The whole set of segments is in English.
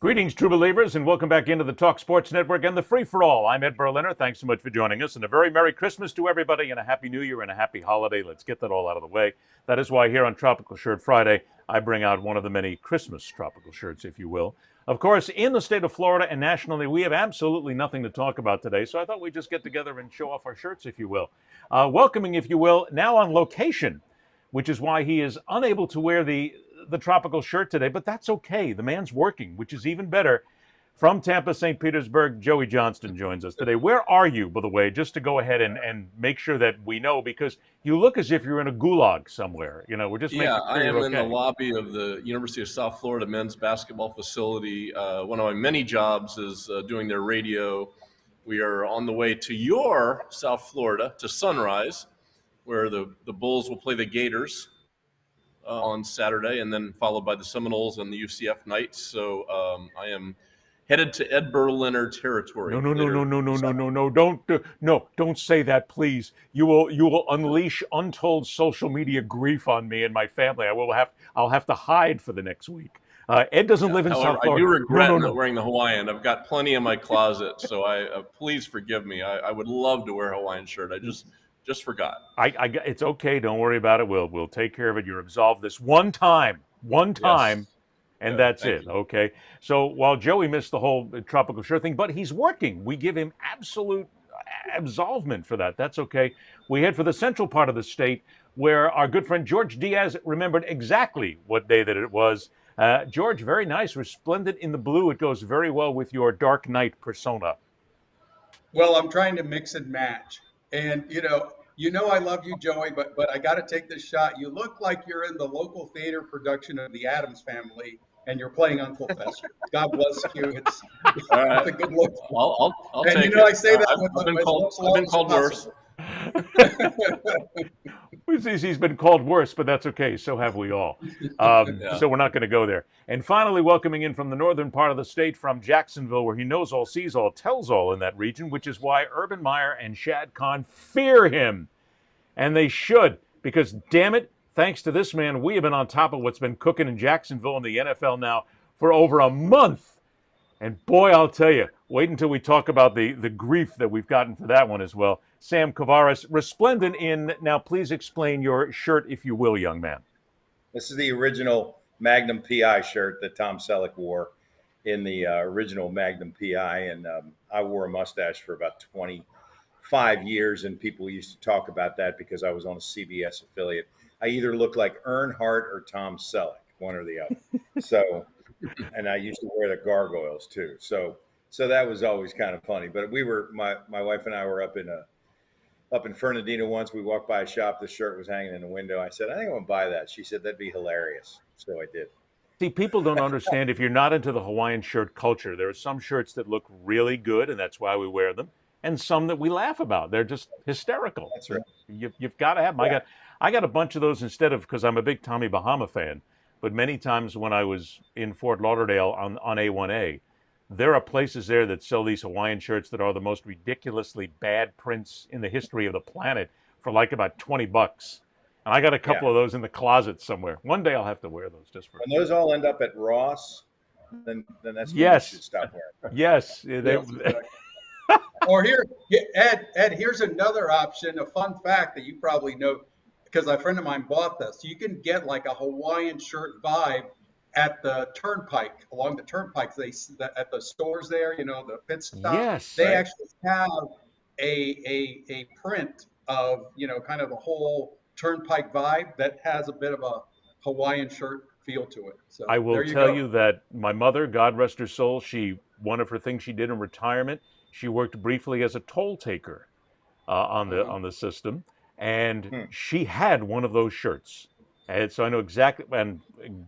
Greetings, true believers, and welcome back into the Talk Sports Network and the Free for All. I'm Ed Berliner. Thanks so much for joining us, and a very Merry Christmas to everybody, and a Happy New Year and a Happy Holiday. Let's get that all out of the way. That is why here on Tropical Shirt Friday, I bring out one of the many Christmas tropical shirts, if you will. Of course, in the state of Florida and nationally, we have absolutely nothing to talk about today, so I thought we'd just get together and show off our shirts, if you will. Welcoming, if you will, now on location, which is why he is unable to wear the tropical shirt today, but that's okay. The man's working, which is even better. From Tampa, St. Petersburg, Joey Johnston joins us today. Where are you, by the way, just to go ahead and make sure that we know, because you look as if you're in a gulag somewhere. You know, we're just making Yeah, sure I am you're in the okay. lobby of the University of South Florida men's basketball facility. One of my many jobs is doing their radio. We are on the way to your South Florida, to Sunrise, where the Bulls will play the Gators on Saturday, and then followed by the Seminoles and the UCF Knights. So I am headed to Ed Berliner territory. No. Don't say that, please. You will unleash untold social media grief on me and my family. I'll have to hide for the next week. Ed doesn't live in However, South I do Florida. regret not No. wearing the Hawaiian. I've got plenty in my closet, so please forgive me. I would love to wear a Hawaiian shirt. I just forgot. It's okay. Don't worry about it. We'll take care of it. You're absolved this one time, Yes. and Good. that's Thank it. you. Okay. So while Joey missed the whole tropical shirt thing, but he's working. We give him absolute absolvement for that. That's okay. We head for the central part of the state, where our good friend George Diaz remembered exactly what day that it was. George, very nice, resplendent in the blue. It goes very well with your Dark Knight persona. Well, I'm trying to mix and match. And I love you, Joey, but I got to take this shot. You look like you're in the local theater production of The Addams Family, and you're playing Uncle Fester. God bless you. It's All right. it's a good look. I'll And take it. I say that with I've been as called. much I've love been as called worse. possible. He's been called worse, but that's okay. So have we all. Yeah. So we're not going to go there. And finally, welcoming in from the northern part of the state, from Jacksonville, where he knows all, sees all, tells all in that region, which is why Urban Meyer and Shad Khan fear him. And they should, because damn it, thanks to this man, we have been on top of what's been cooking in Jacksonville and the NFL now for over a month. And boy, I'll tell you, wait until we talk about the grief that we've gotten for that one as well. Sam Kavaris, resplendent in, now please explain your shirt, if you will, young man. This is the original Magnum PI shirt that Tom Selleck wore in the original Magnum PI. And I wore a mustache for about 25 years, and people used to talk about that because I was on a CBS affiliate. I either looked like Earnhardt or Tom Selleck, one or the other. So, and I used to wear the gargoyles too. So that was always kind of funny. But my wife and I were up in Fernandina once. We walked by a shop. The shirt was hanging in the window. I said, I think I want to buy that. She said, that'd be hilarious. So I did. See, people don't understand if you're not into the Hawaiian shirt culture. There are some shirts that look really good, and that's why we wear them, and some that we laugh about. They're just hysterical. That's right. You've got to have them. Yeah. I got a bunch of those instead of, because I'm a big Tommy Bahama fan, but many times when I was in Fort Lauderdale on A1A, there are places there that sell these Hawaiian shirts that are the most ridiculously bad prints in the history of the planet for like about $20. And I got a couple of those in the closet somewhere. One day I'll have to wear those just for. When those all end up at Ross, then that's when Yes. you should stop wearing. Yes. Or Ed, here's another option. A fun fact that you probably know, because a friend of mine bought this. You can get like a Hawaiian shirt vibe at the turnpike, along the turnpikes. At the stores there, the pit stop. Yes. They Right. actually have a print of kind of the whole turnpike vibe that has a bit of a Hawaiian shirt feel to it. So I will there you tell go. you that my mother, God rest her soul, one of her things she did in retirement, she worked briefly as a toll taker on the system, and she had one of those shirts. And so I know exactly, and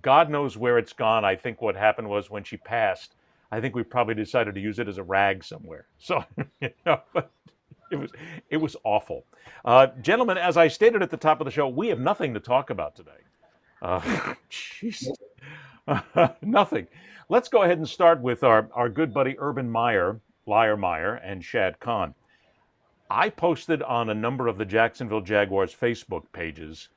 God knows where it's gone. I think what happened was when she passed, I think we probably decided to use it as a rag somewhere. So, but it was awful. Gentlemen, as I stated at the top of the show, we have nothing to talk about today. Jeez. Nothing. Let's go ahead and start with our good buddy Urban Meyer, Liar Meyer, and Shad Khan. I posted on a number of the Jacksonville Jaguars Facebook pages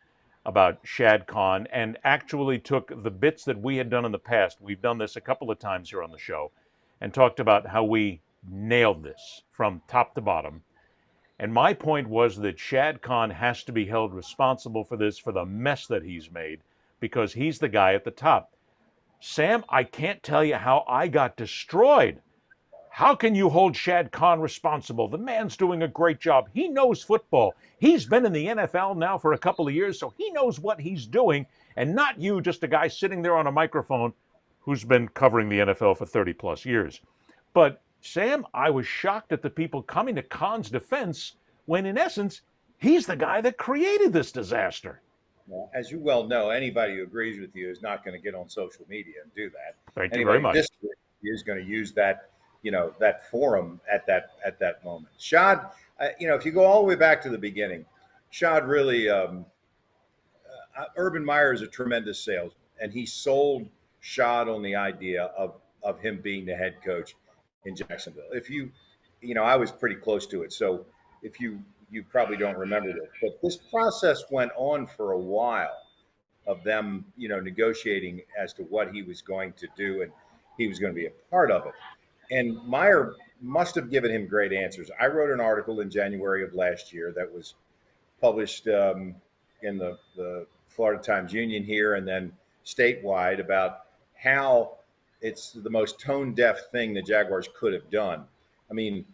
about Shad Khan and actually took the bits that we had done in the past. We've done this a couple of times here on the show and talked about how we nailed this from top to bottom. And my point was that Shad Khan has to be held responsible for this, for the mess that he's made, because he's the guy at the top. Sam, I can't tell you how I got destroyed. How can you hold Shad Khan responsible? The man's doing a great job. He knows football. He's been in the NFL now for a couple of years, so he knows what he's doing, and not you, just a guy sitting there on a microphone who's been covering the NFL for 30 plus years. But Sam, I was shocked at the people coming to Khan's defense when, in essence, he's the guy that created this disaster. Well, as you well know, anybody who agrees with you is not going to get on social media and do that. Thank you Anybody very much. who disagrees with you is going to use that, that forum at that moment. Shad, if you go all the way back to the beginning, Shad really, Urban Meyer is a tremendous salesman, and he sold Shad on the idea of him being the head coach in Jacksonville. If I was pretty close to it, so if you probably don't remember this, but this process went on for a while of them, negotiating as to what he was going to do, and he was going to be a part of it. And Meyer must have given him great answers. I wrote an article in January of last year that was published in the Florida Times Union here and then statewide about how it's the most tone-deaf thing the Jaguars could have done. I mean,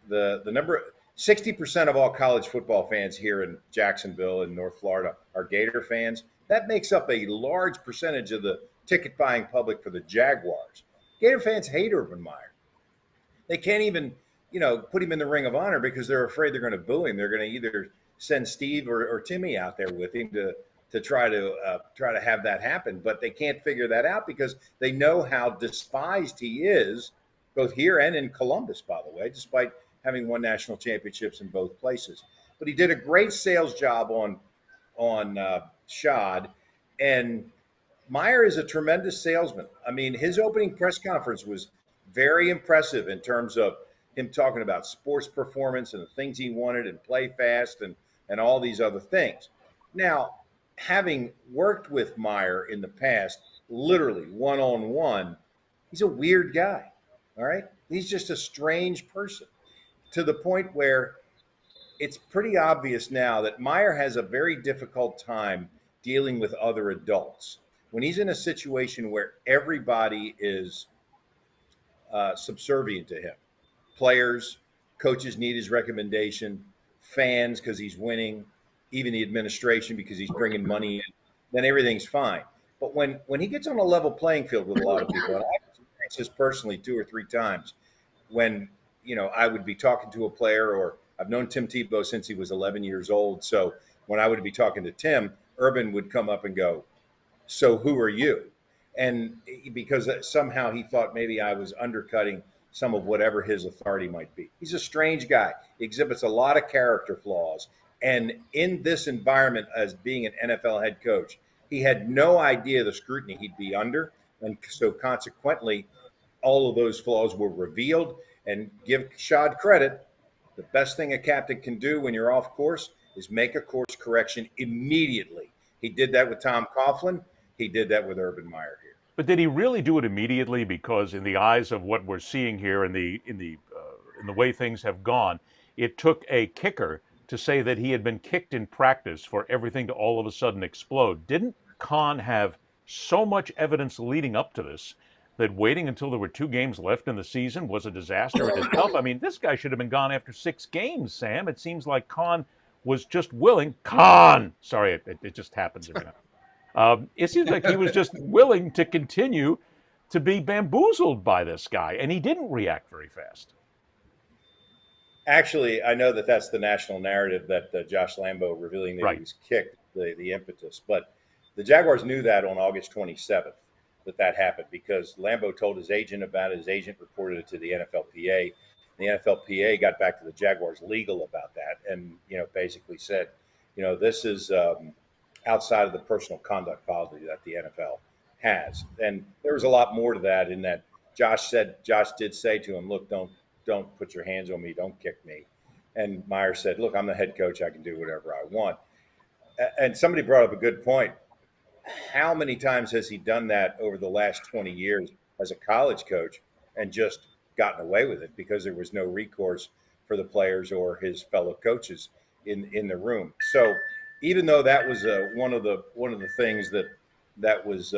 the number 60% of all college football fans here in Jacksonville and North Florida are Gator fans. That makes up a large percentage of the ticket buying public for the Jaguars. Gator fans hate Urban Meyer. They can't even, put him in the Ring of Honor because they're afraid they're going to boo him. They're going to either send Steve or Timmy out there with him to try to have that happen. But they can't figure that out because they know how despised he is, both here and in Columbus, by the way, despite having won national championships in both places. But he did a great sales job on Shad, and Meyer is a tremendous salesman. I mean, his opening press conference was very impressive in terms of him talking about sports performance and the things he wanted and play fast and all these other things. Now, having worked with Meyer in the past, literally one-on-one, he's a weird guy, all right? He's just a strange person to the point where it's pretty obvious now that Meyer has a very difficult time dealing with other adults. When he's in a situation where everybody is subservient to him, players, coaches need his recommendation, fans because he's winning, even the administration because he's bringing money in, then everything's fine. But when he gets on a level playing field with a lot of people, and I've experienced this personally 2 or 3 times, when I would be talking to a player, or I've known Tim Tebow since he was 11 years old. So when I would be talking to Tim, Urban would come up and go, "So who are you?" And because somehow he thought maybe I was undercutting some of whatever his authority might be. He's a strange guy. He exhibits a lot of character flaws. And in this environment, as being an NFL head coach, he had no idea the scrutiny he'd be under. And so consequently, all of those flaws were revealed. And give Shad credit, the best thing a captain can do when you're off course is make a course correction immediately. He did that with Tom Coughlin. He did that with Urban Meyer here. But did he really do it immediately? Because in the eyes of what we're seeing here, in the way things have gone, it took a kicker to say that he had been kicked in practice for everything to all of a sudden explode. Didn't Khan have so much evidence leading up to this that waiting until there were 2 games left in the season was a disaster in itself? I mean, this guy should have been gone after 6 games, Sam. It seems like Khan was just willing. Sorry, it just happens every now. It seems like he was just willing to continue to be bamboozled by this guy, and he didn't react very fast. Actually, I know that that's the national narrative that Josh Lambo revealing that Right. he was kicked, the impetus. But the Jaguars knew that on August 27th that happened because Lambo told his agent about it. His agent reported it to the NFLPA. The NFLPA got back to the Jaguars legal about that and, basically said, this is outside of the personal conduct policy that the NFL has. And there was a lot more to that in that Josh did say to him, "Look, don't put your hands on me. Don't kick me." And Meyer said, "Look, I'm the head coach. I can do whatever I want." And somebody brought up a good point. How many times has he done that over the last 20 years as a college coach and just gotten away with it because there was no recourse for the players or his fellow coaches in the room? So even though that was one of the things that was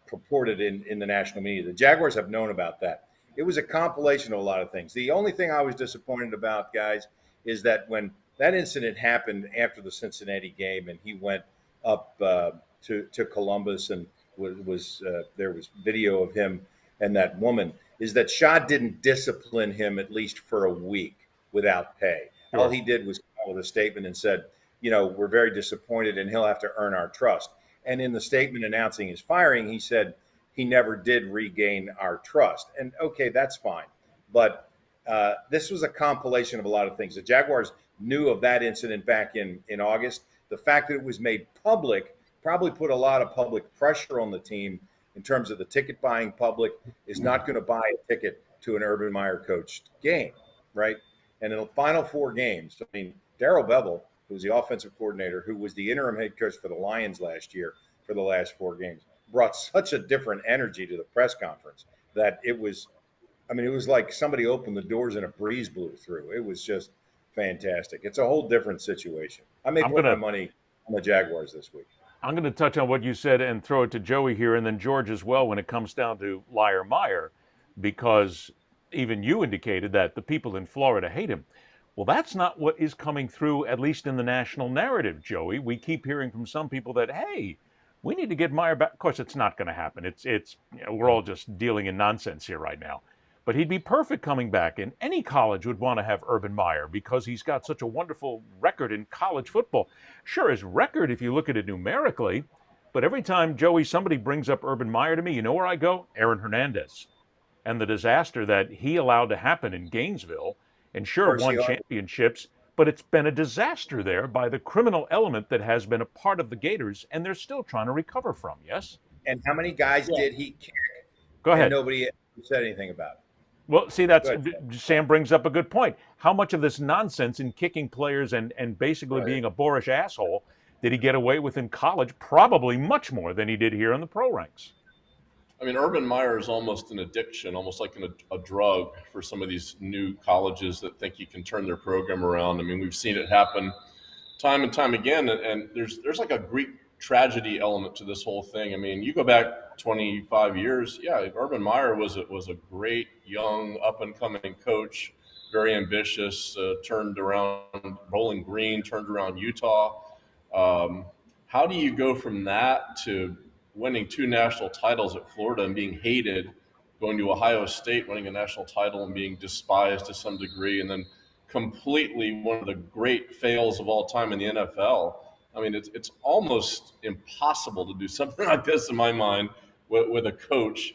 purported in the national media, the Jaguars have known about that. It was a compilation of a lot of things. The only thing I was disappointed about, guys, is that when that incident happened after the Cincinnati game and he went up to Columbus and was there was video of him and that woman, is that Shad didn't discipline him at least for a week without pay. Sure. All he did was come out with a statement and said, we're very disappointed and he'll have to earn our trust. And in the statement announcing his firing, he said he never did regain our trust. And okay, that's fine. But this was a compilation of a lot of things. The Jaguars knew of that incident back in August. The fact that it was made public probably put a lot of public pressure on the team in terms of the ticket buying public is not going to buy a ticket to an Urban Meyer coached game, right? And in the final 4 games, I mean, Darrell Bevell, who was the offensive coordinator, who was the interim head coach for the Lions last year for the last 4 games, brought such a different energy to the press conference that it was like somebody opened the doors and a breeze blew through. It was just fantastic. It's a whole different situation. I may put my money on the Jaguars this week. I'm going to touch on what you said and throw it to Joey here and then George as well when it comes down to Liar Meyer, because even you indicated that the people in Florida hate him. Well, that's not what is coming through, at least in the national narrative, Joey. We keep hearing from some people that, hey, we need to get Meyer back. Of course, it's not going to happen. We're all just dealing in nonsense here right now. But he'd be perfect coming back, and any college would want to have Urban Meyer because he's got such a wonderful record in college football. Sure, his record, if you look at it numerically, but every time, Joey, somebody brings up Urban Meyer to me, you know where I go? Aaron Hernandez. And the disaster that he allowed to happen in Gainesville, and sure, won championships, but it's been a disaster there by the criminal element that has been a part of the Gators, and they're still trying to recover from, yes? And how many guys did he kick? Go ahead. And nobody said anything about it. Well, see, Sam brings up a good point. How much of this nonsense in kicking players and basically being a boorish asshole did he get away with in college? Probably much more than he did here in the pro ranks. I mean, Urban Meyer is almost an addiction, almost like a drug for some of these new colleges that think you can turn their program around. I mean, we've seen it happen time and time again, and there's like a Greek tragedy element to this whole thing. I mean, you go back 25 years, yeah, Urban Meyer was a great young up and coming coach, very ambitious, turned around Bowling Green, turned around Utah. How do you go from that to winning 2 national titles at Florida and being hated, going to Ohio State, winning a national title and being despised to some degree, and then completely one of the great fails of all time in the NFL? I mean, it's almost impossible to do something like this in my mind with a coach.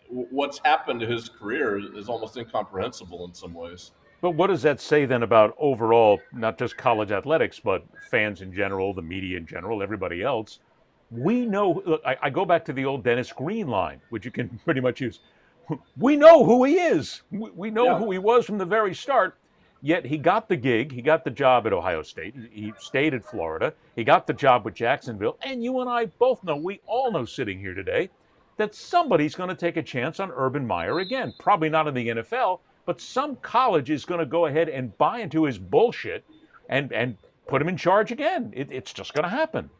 What's happened to his career is almost incomprehensible in some ways. But what does that say then about overall, not just college athletics, but fans in general, the media in general, everybody else? We know, look, I go back to the old Dennis Green line, which you can pretty much use. We know who he is. We know who he was from the very start. Yet he got the gig. He got the job at Ohio State. He stayed at Florida. He got the job with Jacksonville. And you and I both know, we all know sitting here today, that somebody's going to take a chance on Urban Meyer again. Probably not in the NFL, but some college is going to go ahead and buy into his bullshit and put him in charge again. It's just going to happen.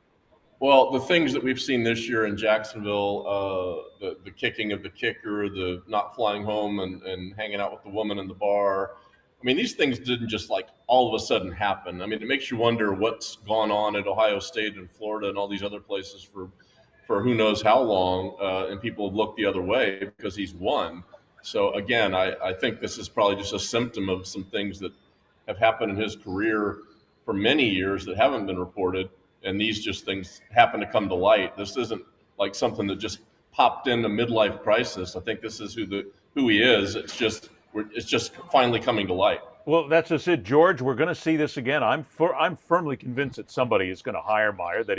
Well, the things that we've seen this year in Jacksonville, the kicking of the kicker, the not flying home and hanging out with the woman in the bar. I mean, these things didn't just like all of a sudden happen. I mean, it makes you wonder what's gone on at Ohio State and Florida and all these other places for who knows how long, and people have looked the other way because he's won. So again, I think this is probably just a symptom of some things that have happened in his career for many years that haven't been reported. And these just things happen to come to light. This isn't like something that just popped in a midlife crisis. I think this is who he is. It's just finally coming to light. Well, that's just it, George. We're going to see this again. I'm firmly convinced that somebody is going to hire Meyer. That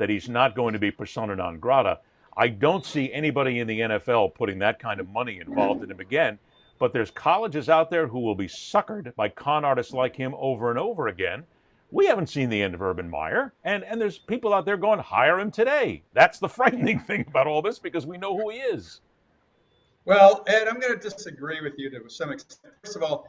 he's not going to be persona non grata. I don't see anybody in the NFL putting that kind of money involved in him again. But there's colleges out there who will be suckered by con artists like him over and over again. We haven't seen the end of Urban Meyer, and there's people out there going, hire him today. That's the frightening thing about all this, because we know who he is. Well, Ed, I'm going to disagree with you to some extent. First of all,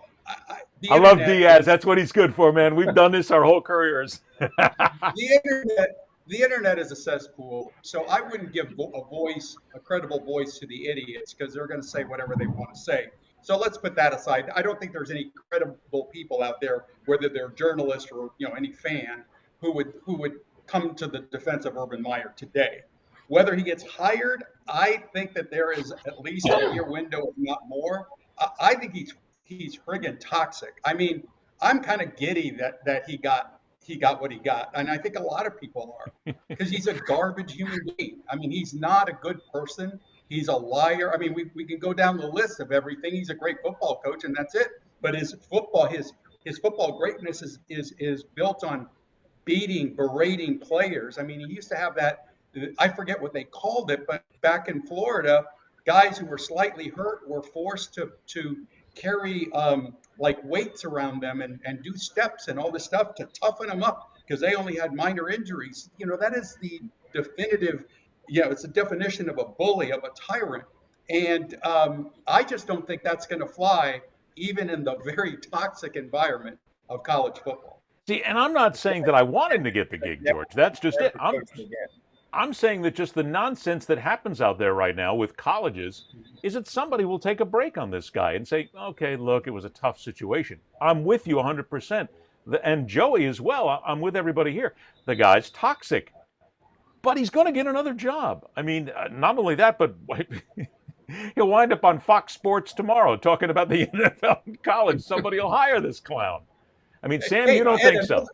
the I love internet Diaz. is That's what he's good for, man. We've done this our whole careers. the internet. The internet is a cesspool, so I wouldn't give a credible voice to the idiots, because they're going to say whatever they want to say. So let's put that aside. I don't think there's any credible people out there, whether they're journalists or any fan, who would come to the defense of Urban Meyer today. Whether he gets hired, I think that there is at least a year window, if not more. I think he's friggin' toxic. I mean, I'm kind of giddy that he got what he got, and I think a lot of people are, because he's a garbage human being. I mean, he's not a good person. He's a liar. I mean, we can go down the list of everything. He's a great football coach, and that's it. But his football greatness is built on berating players. I mean, he used to have that. I forget what they called it, but back in Florida, guys who were slightly hurt were forced to carry like weights around them and do steps and all this stuff to toughen them up, because they only had minor injuries. That is the definitive, it's the definition of a bully, of a tyrant. And I just don't think that's going to fly, even in the very toxic environment of college football. See, and I'm not saying that I want him to get the gig, George. That's just it. I'm saying that just the nonsense that happens out there right now with colleges is that somebody will take a break on this guy and say, okay, look, it was a tough situation. I'm with you 100%. And Joey as well. I'm with everybody here. The guy's toxic, but he's going to get another job. I mean, not only that, but he'll wind up on Fox Sports tomorrow talking about the NFL and college. Somebody will hire this clown. I mean, Sam, you don't think so?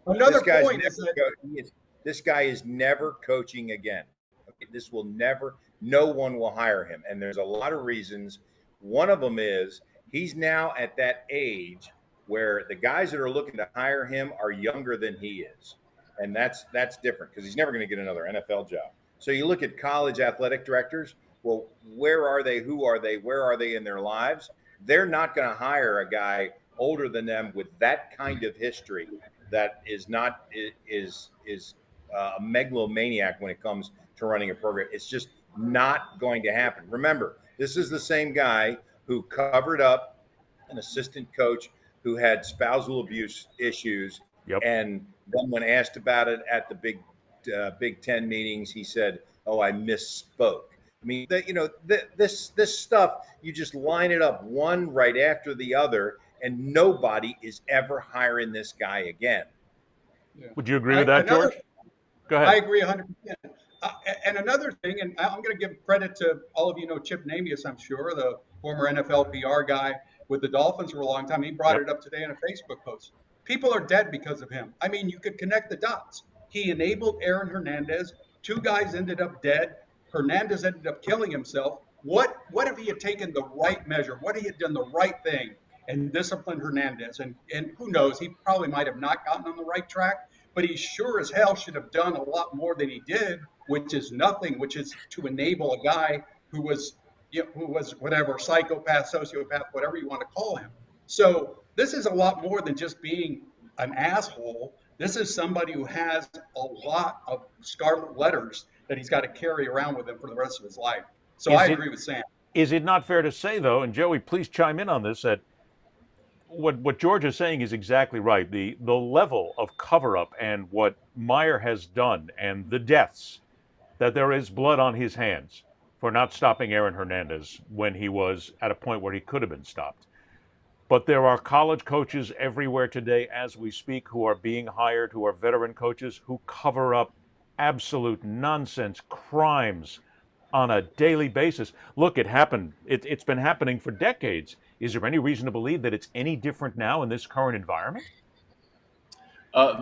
Another point is that this guy is never coaching again. Okay, this will never, no one will hire him. And there's a lot of reasons. One of them is he's now at that age where the guys that are looking to hire him are younger than he is. And that's different, because he's never going to get another NFL job. So you look at college athletic directors. Well, where are they? Who are they? Where are they in their lives? They're not going to hire a guy older than them with that kind of history that is a megalomaniac when it comes to running a program. It's just not going to happen. Remember, this is the same guy who covered up an assistant coach who had spousal abuse issues. Yep. And then when asked about it at the Big Ten meetings, he said, "Oh, I misspoke." I mean, this stuff, you just line it up one right after the other, and nobody is ever hiring this guy again. Yeah. Would you agree with that, George? Go ahead. I agree 100%. And another thing, and I'm going to give credit to all of Chip Namius, I'm sure, the former NFL PR guy with the Dolphins for a long time. He brought it up today in a Facebook post. People are dead because of him. I mean, you could connect the dots. He enabled Aaron Hernandez. Two guys ended up dead. Hernandez ended up killing himself. What if he had taken the right measure? What if he had done the right thing and disciplined Hernandez? And who knows, he probably might have not gotten on the right track, but he sure as hell should have done a lot more than he did, which is nothing, which is to enable a guy who was whatever, psychopath, sociopath, whatever you want to call him. So this is a lot more than just being an asshole. This is somebody who has a lot of scarlet letters that he's got to carry around with him for the rest of his life. So I agree with Sam. Is it not fair to say, though, and Joey, please chime in on this, that what George is saying is exactly right. The level of cover-up and what Meyer has done and the deaths, that there is blood on his hands for not stopping Aaron Hernandez when he was at a point where he could have been stopped. But there are college coaches everywhere today as we speak who are being hired, who are veteran coaches, who cover up absolute nonsense, crimes on a daily basis. Look, it happened. It's been happening for decades. Is there any reason to believe that it's any different now in this current environment?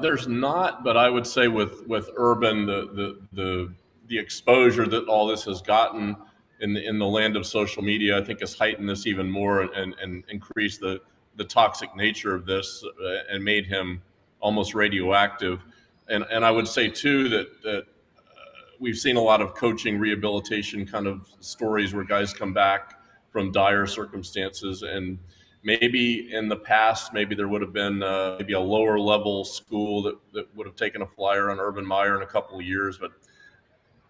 There's not, but I would say with Urban, the exposure that all this has gotten in the land of social media, I think has heightened this even more and increased the toxic nature of this and made him almost radioactive. And I would say too that we've seen a lot of coaching rehabilitation kind of stories where guys come back from dire circumstances, and Maybe in the past, maybe there would have been maybe a lower level school that would have taken a flyer on Urban Meyer in a couple of years. But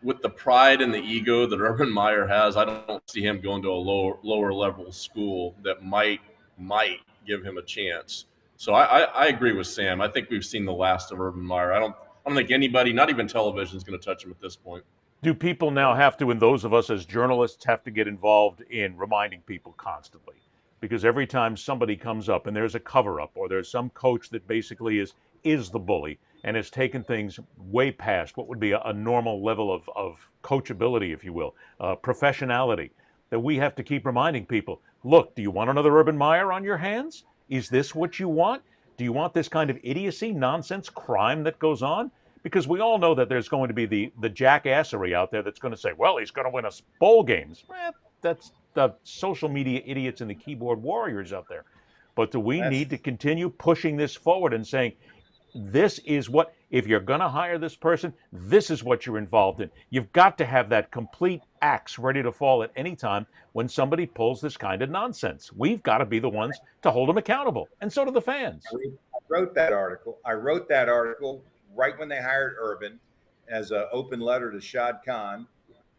with the pride and the ego that Urban Meyer has, I don't see him going to a lower level school that might give him a chance. So I agree with Sam. I think we've seen the last of Urban Meyer. I don't think anybody, not even television, is going to touch him at this point. Do people now have to, and those of us as journalists have to get involved in reminding people constantly? Because every time somebody comes up and there's a cover up, or there's some coach that basically is the bully and has taken things way past what would be a normal level of coachability, if you will, professionality, that we have to keep reminding people, look, do you want another Urban Meyer on your hands? Is this what you want? Do you want this kind of idiocy, nonsense, crime that goes on? Because we all know that there's going to be the jackassery out there that's going to say, well, he's going to win us bowl games. That's the social media idiots and the keyboard warriors out there. But do we need to continue pushing this forward and saying, this is what, if you're going to hire this person, this is what you're involved in. You've got to have that complete axe ready to fall at any time when somebody pulls this kind of nonsense. We've got to be the ones to hold them accountable, and so do the fans. I wrote that article. Right when they hired Urban as an open letter to Shad Khan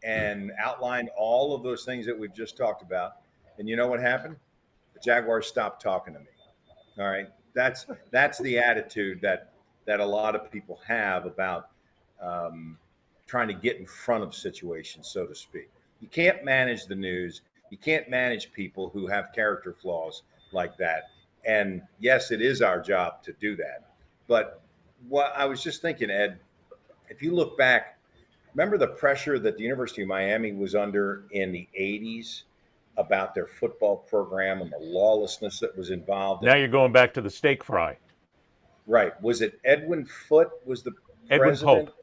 and outlined all of those things that we've just talked about. And you know what happened? The Jaguars stopped talking to me. All right. That's the attitude that a lot of people have about trying to get in front of situations, so to speak. You can't manage the news. You can't manage people who have character flaws like that. And yes, it is our job to do that. But what I was just thinking, Ed, if you look back, remember the pressure that the University of Miami was under in the 80s about their football program and the lawlessness that was involved? Now you're going back to the steak fry. Right. Was it Edwin Foote was the Edwin president? Pope.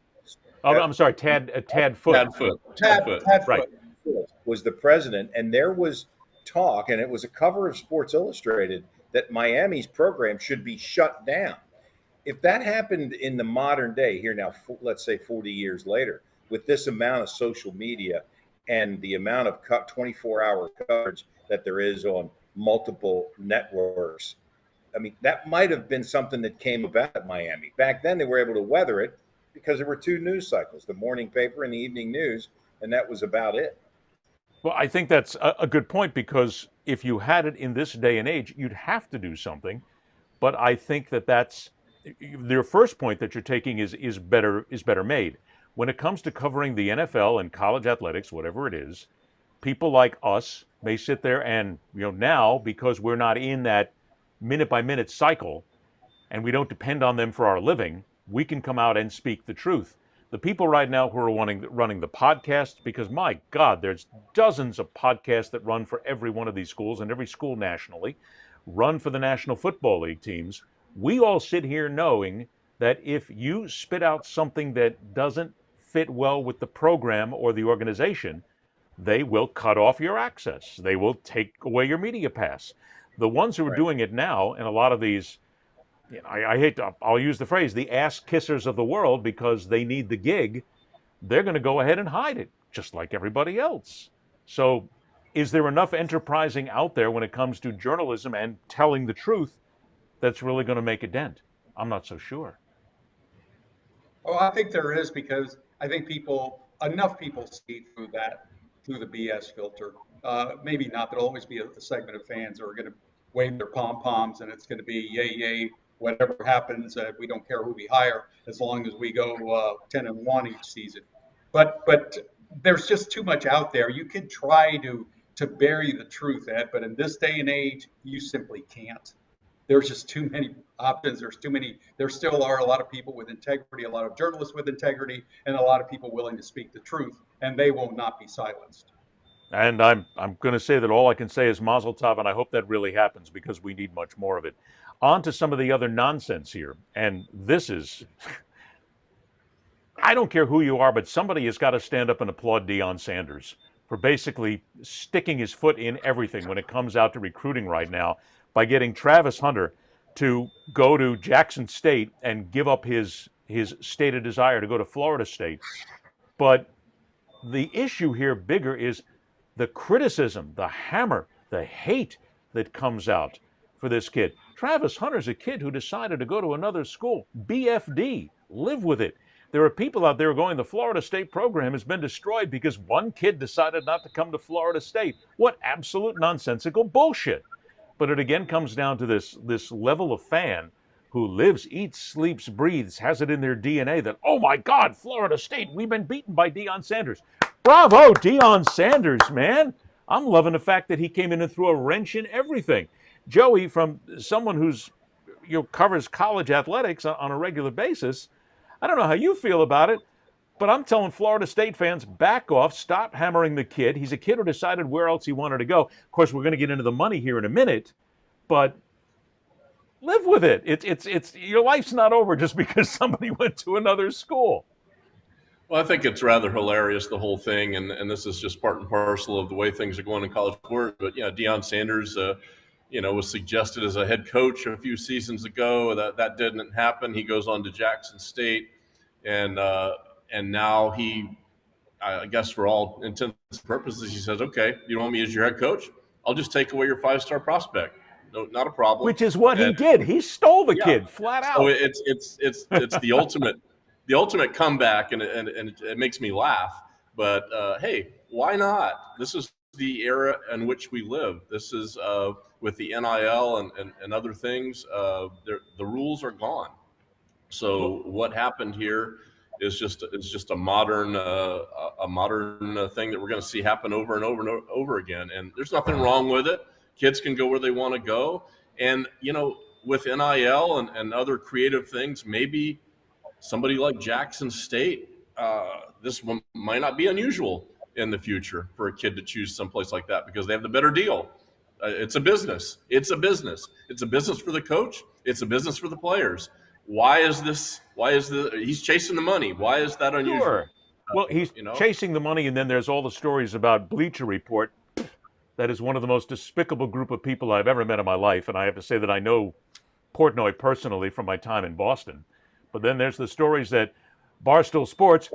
Oh, I'm sorry, Tad Foote. Tad Foote. Right. Was the president, and there was talk, and it was a cover of Sports Illustrated, that Miami's program should be shut down. If that happened in the modern day here now, let's say 40 years later, with this amount of social media and the amount of 24-hour coverage that there is on multiple networks, I mean, that might have been something that came about at Miami. Back then, they were able to weather it because there were two news cycles, the morning paper and the evening news, and that was about it. Well, I think that's a good point, because if you had it in this day and age, you'd have to do something. But I think that's your first point that you're taking is better made. When it comes to covering the NFL and college athletics, whatever it is, people like us may sit there and, now, because we're not in that minute by minute cycle and we don't depend on them for our living, we can come out and speak the truth. The people right now who are running the podcasts, because my God, there's dozens of podcasts that run for every one of these schools and every school nationally, run for the National Football League teams. We all sit here knowing that if you spit out something that doesn't fit well with the program or the organization, they will cut off your access. They will take away your media pass. The ones who are doing it now, and a lot of these, I'll use the phrase, the ass kissers of the world, because they need the gig, they're going to go ahead and hide it, just like everybody else. So is there enough enterprising out there when it comes to journalism and telling the truth that's really going to make a dent? I'm not so sure. Oh, I think there is, because I think enough people see through the BS filter. Maybe not. There'll always be a segment of fans who are going to wave their pom-poms, and it's going to be yay, yay, whatever happens. We don't care who we hire as long as we go 10-1 each season. But there's just too much out there. You can try to bury the truth, Ed, but in this day and age, you simply can't. There's just too many options. There still are a lot of people with integrity, a lot of journalists with integrity, and a lot of people willing to speak the truth, and they will not be silenced. And I'm going to say that all I can say is Mazel Tov, and I hope that really happens, because we need much more of it. On to some of the other nonsense here, and this is, I don't care who you are, but somebody has got to stand up and applaud Deion Sanders for basically sticking his foot in everything when it comes out to recruiting right now, by getting Travis Hunter to go to Jackson State and give up his stated desire to go to Florida State. But the issue here bigger is the criticism, the hammer, the hate that comes out for this kid. Travis Hunter's a kid who decided to go to another school. BFD, live with it. There are people out there going, the Florida State program has been destroyed because one kid decided not to come to Florida State. What absolute nonsensical bullshit. But it again comes down to this level of fan who lives, eats, sleeps, breathes, has it in their DNA that, oh my God, Florida State, we've been beaten by Deion Sanders. Bravo, Deion Sanders, man. I'm loving the fact that he came in and threw a wrench in everything. Joey, from someone who's covers college athletics on a regular basis, I don't know how you feel about it, but I'm telling Florida State fans, back off, stop hammering the kid. He's a kid who decided where else he wanted to go. Of course, we're going to get into the money here in a minute, but live with it. It's your life's not over just because somebody went to another school. Well, I think it's rather hilarious, the whole thing, and this is just part and parcel of the way things are going in college sports. But Deion Sanders, was suggested as a head coach a few seasons ago. That didn't happen. He goes on to Jackson State, and now he, I guess, for all intents and purposes, he says, "Okay, you don't want me as your head coach? I'll just take away your 5-star prospect. No, not a problem." Which is what he did. He stole the kid flat out. So it's the ultimate comeback, and it makes me laugh. But hey, why not? This is the era in which we live. This is with the NIL and other things. The rules are gone. So what happened here is just a modern thing that we're going to see happen over and over and over again. And there's nothing wrong with it. Kids can go where they want to go. And with NIL and other creative things, maybe somebody like Jackson State, this one might not be unusual in the future for a kid to choose someplace like that because they have the better deal. It's a business. It's a business. It's a business for the coach. It's a business for the players. He's chasing the money. Why is that unusual? Sure. Well, he's chasing the money, and then there's all the stories about Bleacher Report. That is one of the most despicable group of people I've ever met in my life, and I have to say that I know Portnoy personally from my time in Boston. But then there's the stories that Barstool Sports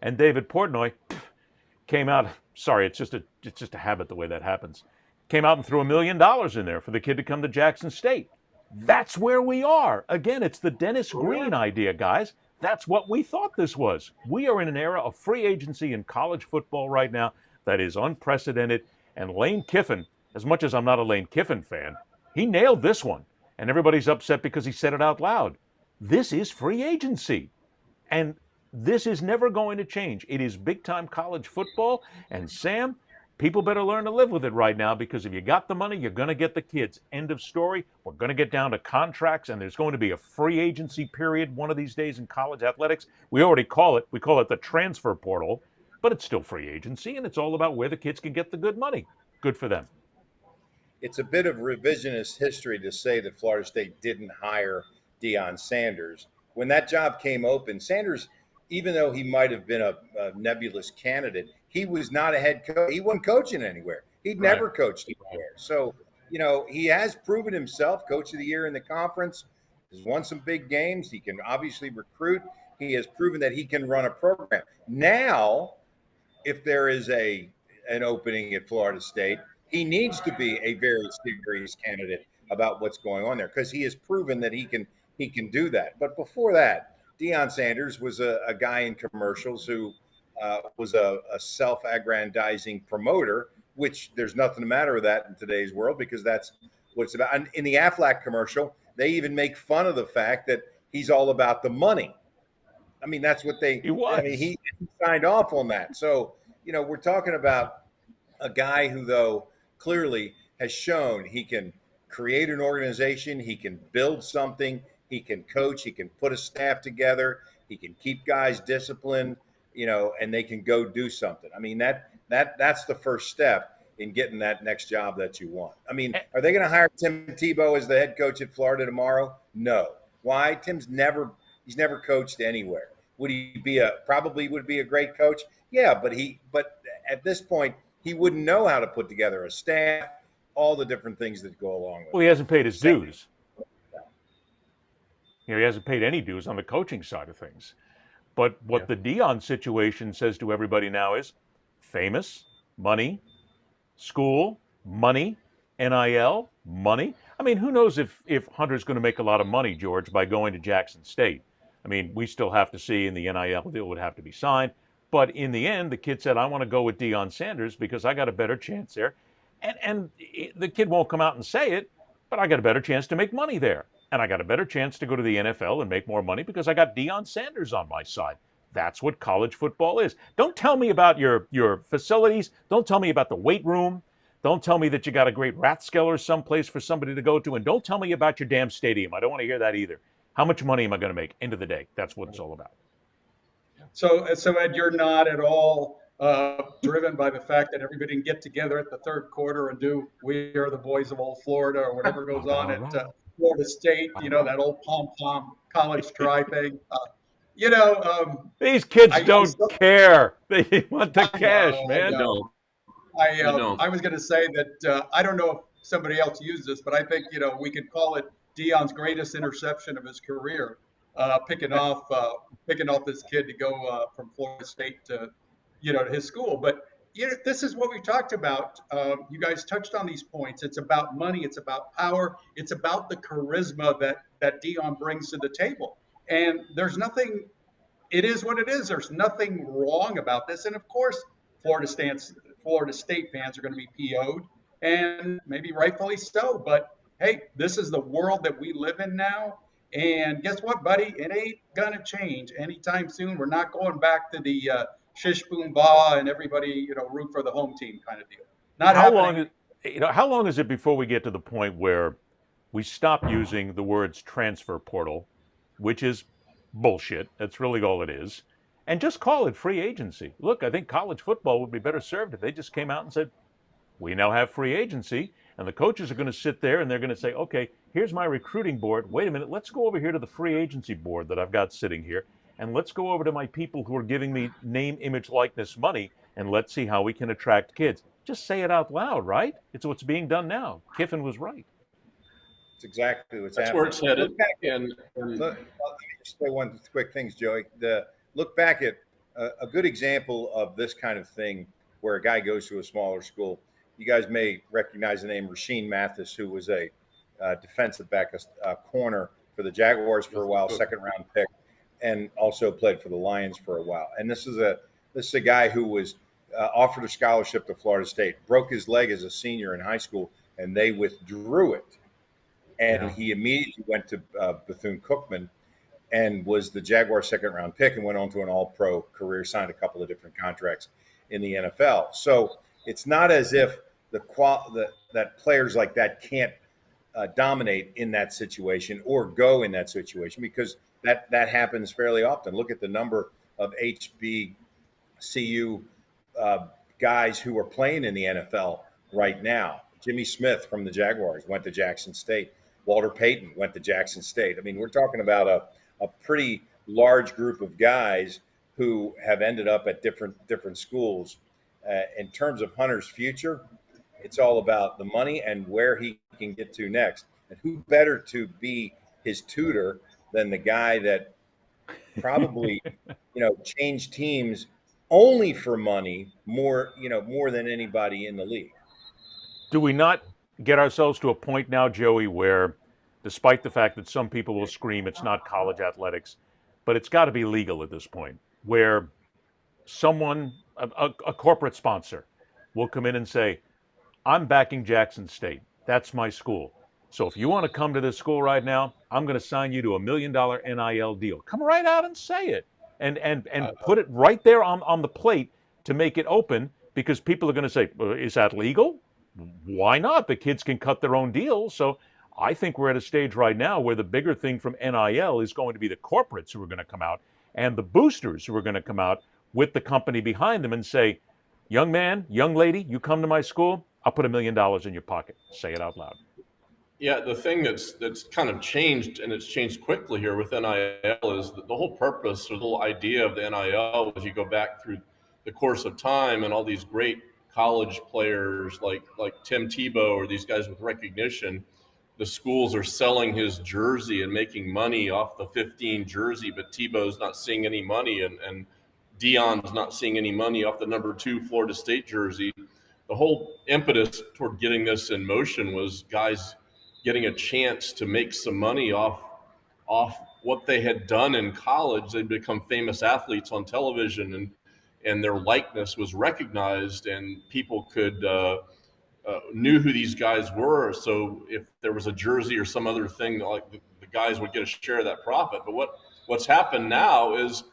and David Portnoy came out. Sorry, it's just a habit the way that happens. Came out and threw $1 million in there for the kid to come to Jackson State. That's where we are. Again, it's the Dennis Green idea, guys. That's what we thought this was. We are in an era of free agency in college football right now that is unprecedented. And Lane Kiffin, as much as I'm not a Lane Kiffin fan, he nailed this one. And everybody's upset because he said it out loud. This is free agency. And this is never going to change. It is big-time college football. And Sam, people better learn to live with it right now because if you got the money, you're going to get the kids. End of story. We're going to get down to contracts, and there's going to be a free agency period one of these days in college athletics. We call it the transfer portal, but it's still free agency, and it's all about where the kids can get the good money. Good for them. It's a bit of revisionist history to say that Florida State didn't hire Deion Sanders. When that job came open, Sanders, even though he might have been a nebulous candidate, he was not a head coach. He wasn't coaching anywhere. He'd never coached anywhere. So, he has proven himself, coach of the year in the conference, has won some big games. He can obviously recruit. He has proven that he can run a program. Now, if there is an opening at Florida State, he needs to be a very serious candidate about what's going on there because he has proven that he can do that. But before that, Deion Sanders was a guy in commercials who was a self-aggrandizing promoter, which there's nothing the matter with that in today's world because that's what it's about. And in the Aflac commercial, they even make fun of the fact that he's all about the money. I mean, that's what he signed off on that. So, we're talking about a guy who, though, clearly has shown he can create an organization, he can build something, he can coach, he can put a staff together, he can keep guys disciplined, and they can go do something. I mean, that's the first step in getting that next job that you want. I mean, are they going to hire Tim Tebow as the head coach at Florida tomorrow? No. Why? He's never coached anywhere. Would he be probably would be a great coach? Yeah, but at this point, he wouldn't know how to put together a staff, all the different things that go along with it. Well, he hasn't paid his dues. He hasn't paid any dues on the coaching side of things. But what the Deion situation says to everybody now is famous, money, school, money, NIL, money. I mean, who knows if Hunter's going to make a lot of money, George, by going to Jackson State. I mean, we still have to see, and the NIL deal would have to be signed. But in the end, the kid said, I want to go with Deion Sanders because I got a better chance there. And the kid won't come out and say it, but I got a better chance to make money there. And I got a better chance to go to the NFL and make more money because I got Deion Sanders on my side. That's what college football is. Don't tell me about your facilities. Don't tell me about the weight room. Don't tell me that you got a great Rathskeller someplace for somebody to go to. And don't tell me about your damn stadium. I don't want to hear that either. How much money am I going to make? End of the day. That's what it's all about. So Ed, you're not at all driven by the fact that everybody can get together at the third quarter and do "We Are the Boys of Old Florida" or whatever goes on at Florida State. You know, that old pom pom college try thing. These kids I don't care. They want the cash, man. No, I was going to say that I don't know if somebody else used this, but I think we could call it Deion's greatest interception of his career, picking off this kid to go from Florida State to to his school. But this is what we talked about. You guys touched on these points. It's about money. It's about power. It's about the charisma that Deion brings to the table. And there's nothing. It is what it is. There's nothing wrong about this. And of course, Florida State fans are going to be PO'd, and maybe rightfully so. But hey, this is the world that we live in now. And guess what, buddy? It ain't going to change anytime soon. We're not going back to the shish boom ba and everybody, root for the home team kind of deal. Not happening. How long is it before we get to the point where we stop using the words transfer portal, which is bullshit. That's really all it is. And just call it free agency. Look, I think college football would be better served if they just came out and said, we now have free agency. And the coaches are going to sit there and they're going to say, okay, here's my recruiting board. Wait a minute, let's go over here to the free agency board that I've got sitting here. And let's go over to my people who are giving me name, image, likeness money. And let's see how we can attract kids. Just say it out loud, right? It's what's being done now. Kiffin was right. It's exactly what's That's happening. where it's headed. Look back let me just say one quick thing, Joey. Look back at a good example of this kind of thing where a guy goes to a smaller school. You guys may recognize the name Rashean Mathis, who was a defensive back, corner for the Jaguars for a while, second-round pick, and also played for the Lions for a while. And this is a guy who was offered a scholarship to Florida State, broke his leg as a senior in high school, and they withdrew it. And he immediately went to Bethune-Cookman and was the Jaguars' second-round pick and went on to an all-pro career, signed a couple of different contracts in the NFL. So it's not as if that players like that can't dominate in that situation or go in that situation, because that happens fairly often. Look at the number of HBCU guys who are playing in the NFL right now. Jimmy Smith from the Jaguars went to Jackson State. Walter Payton went to Jackson State. I mean, we're talking about a pretty large group of guys who have ended up at different schools. In terms of Hunter's future, it's all about the money and where he can get to next. And who better to be his tutor than the guy that probably, changed teams only for money more than anybody in the league. Do we not get ourselves to a point now, Joey, where despite the fact that some people will scream it's not college athletics, but it's got to be legal at this point, where someone, a corporate sponsor, will come in and say, I'm backing Jackson State. That's my school. So if you want to come to this school right now, I'm going to sign you to $1 million NIL deal. Come right out and say it, and put it right there on the plate to make it open, because people are going to say, is that legal? Why not? The kids can cut their own deals. So I think we're at a stage right now where the bigger thing from NIL is going to be the corporates who are going to come out and the boosters who are going to come out with the company behind them and say, young man, young lady, you come to my school, I'll put $1 million in your pocket. Say it out loud. Yeah, the thing that's kind of changed, and it's changed quickly here with NIL, is that the whole purpose or the whole idea of the NIL, as you go back through the course of time and all these great college players like Tim Tebow or these guys with recognition, the schools are selling his jersey and making money off the 15 jersey, but Tebow's not seeing any money, and Deion's not seeing any money off the number 2 Florida State jersey. the whole impetus toward getting this in motion was guys getting a chance to make some money off what they had done in college. They'd become famous athletes on television, and their likeness was recognized, and people could knew who these guys were. So if there was a jersey or some other thing, like the guys would get a share of that profit. But what's happened now is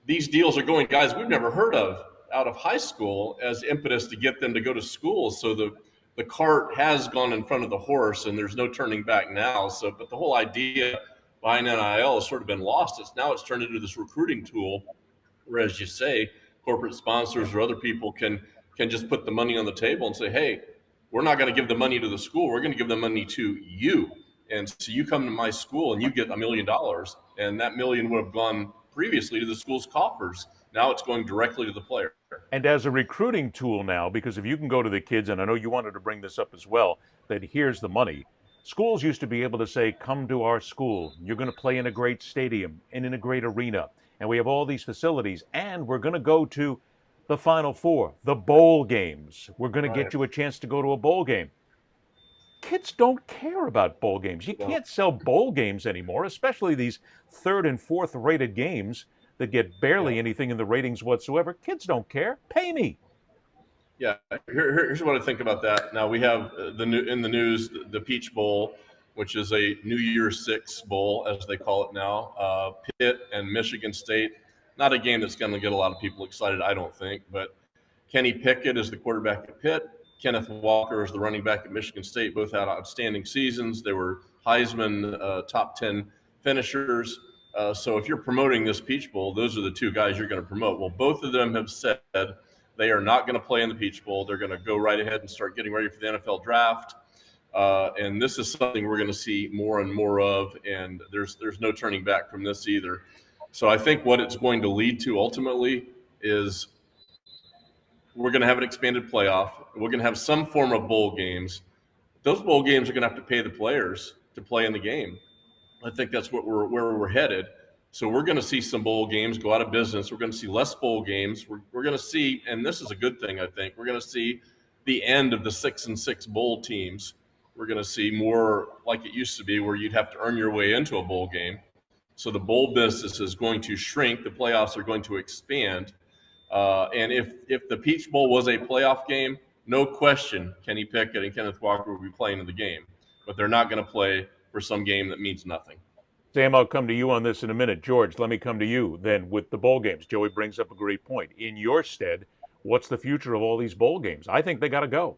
these deals are going guys we've never heard of out of high school as impetus to get them to go to school. So the cart has gone in front of the horse, and there's no turning back now. So, but the whole idea behind NIL has sort of been lost. It's turned into this recruiting tool, where, as you say, corporate sponsors or other people can just put the money on the table and say, hey, we're not going to give the money to the school. We're going to give the money to you. And so you come to my school and you get $1 million, and that million would have gone previously to the school's coffers. Now it's going directly to the player. And as a recruiting tool now, because if you can go to the kids, and I know you wanted to bring this up as well, that here's the money. Schools used to be able to say, come to our school. You're going to play in a great stadium and in a great arena. And we have all these facilities. And we're going to go to the Final Four, the bowl games. We're going to get you a chance to go to a bowl game. Kids don't care about bowl games. You can't sell bowl games anymore, especially these third and fourth rated games that get barely anything in the ratings whatsoever. Kids don't care. Pay me. Yeah, here's what I think about that. Now we have in the news the Peach Bowl, which is a New Year's Six bowl, as they call it now. Pitt and Michigan State. Not a game that's going to get a lot of people excited, I don't think. But Kenny Pickett is the quarterback at Pitt. Kenneth Walker is the running back at Michigan State. Both had outstanding seasons. They were Heisman top 10 finishers. So if you're promoting this Peach Bowl, those are the two guys you're going to promote. Well, both of them have said they are not going to play in the Peach Bowl. They're going to go right ahead and start getting ready for the NFL draft. And this is something we're going to see more and more of, and there's no turning back from this either. So I think what it's going to lead to ultimately is we're going to have an expanded playoff. We're going to have some form of bowl games. Those bowl games are going to have to pay the players to play in the game. I think that's where we're headed. So we're going to see some bowl games go out of business. We're going to see less bowl games. We're going to see, and this is a good thing, I think, we're going to see the end of the 6-6 bowl teams. We're going to see more like it used to be, where you'd have to earn your way into a bowl game. So the bowl business is going to shrink. The playoffs are going to expand. And if the Peach Bowl was a playoff game, no question, Kenny Pickett and Kenneth Walker will be playing in the game. But they're not going to play for some game that means nothing. Sam, I'll come to you on this in a minute. George, let me come to you then with the bowl games. Joey brings up a great point. In your stead, what's the future of all these bowl games? I think they got to go.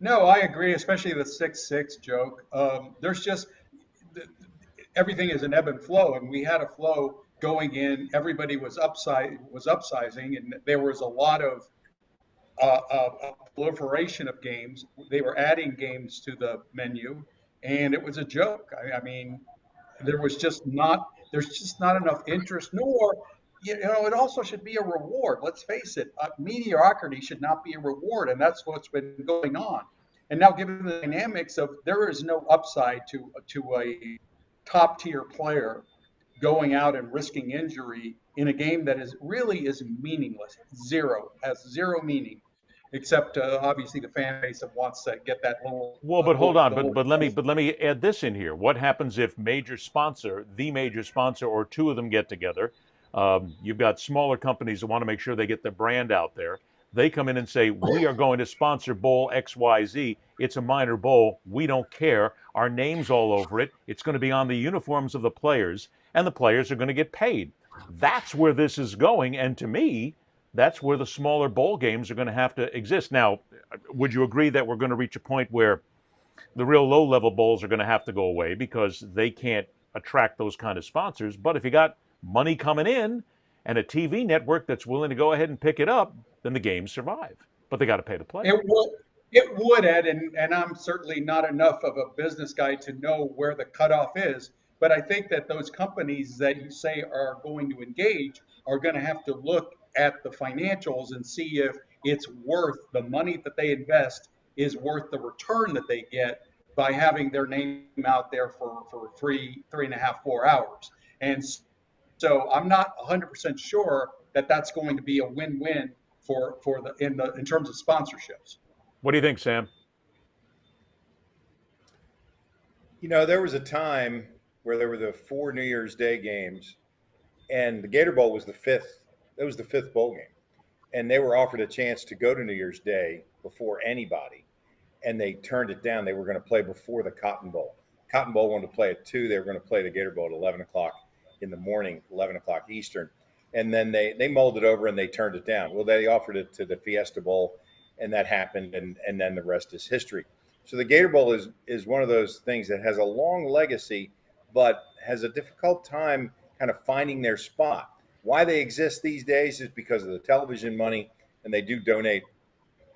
No, I agree, especially the 6-6 joke. There's just everything is an ebb and flow, and we had a flow going in. Everybody was upsizing, and there was a lot of proliferation of games. They were adding games to the menu, and it was a joke. I mean, there's just not enough interest, nor it also should be a reward. Let's face it, mediocrity should not be a reward, and that's what's been going on. And now, given the dynamics of there is no upside to a top tier player going out and risking injury in a game that is meaningless. Has zero meaning, except obviously the fan base that wants to get that little. Well, but hold on, but let me add this in here. What happens if the major sponsor, or two of them get together? You've got smaller companies that want to make sure they get their brand out there. They come in and say, we are going to sponsor Bowl XYZ. It's a minor bowl. We don't care. Our name's all over it. It's going to be on the uniforms of the players, and the players are going to get paid. That's where this is going, and to me, that's where the smaller bowl games are going to have to exist. Now, would you agree that we're going to reach a point where the real low-level bowls are going to have to go away because they can't attract those kind of sponsors? But if you got money coming in and a TV network that's willing to go ahead and pick it up, then the games survive. But they got to pay the players. It would, Ed, and I'm certainly not enough of a business guy to know where the cutoff is. But I think that those companies that you say are going to engage are going to have to look at the financials and see if it's worth the money that they invest is worth the return that they get by having their name out there for 3.5, 4 hours. And so I'm not 100% sure that that's going to be a win-win in terms of sponsorships. What do you think, Sam? There was a time where there were the 4 New Year's Day games, and the Gator Bowl was the fifth. It was the fifth bowl game, and they were offered a chance to go to New Year's Day before anybody, and they turned it down. They were going to play before the Cotton Bowl. Cotton Bowl wanted to play at 2. They were going to play the Gator Bowl at 11 o'clock in the morning, 11 o'clock Eastern. And then they mulled it over and they turned it down. Well, they offered it to the Fiesta Bowl, and that happened, and then the rest is history. So the Gator Bowl is one of those things that has a long legacy, but has a difficult time kind of finding their spot. Why they exist these days is because of the television money, and they do donate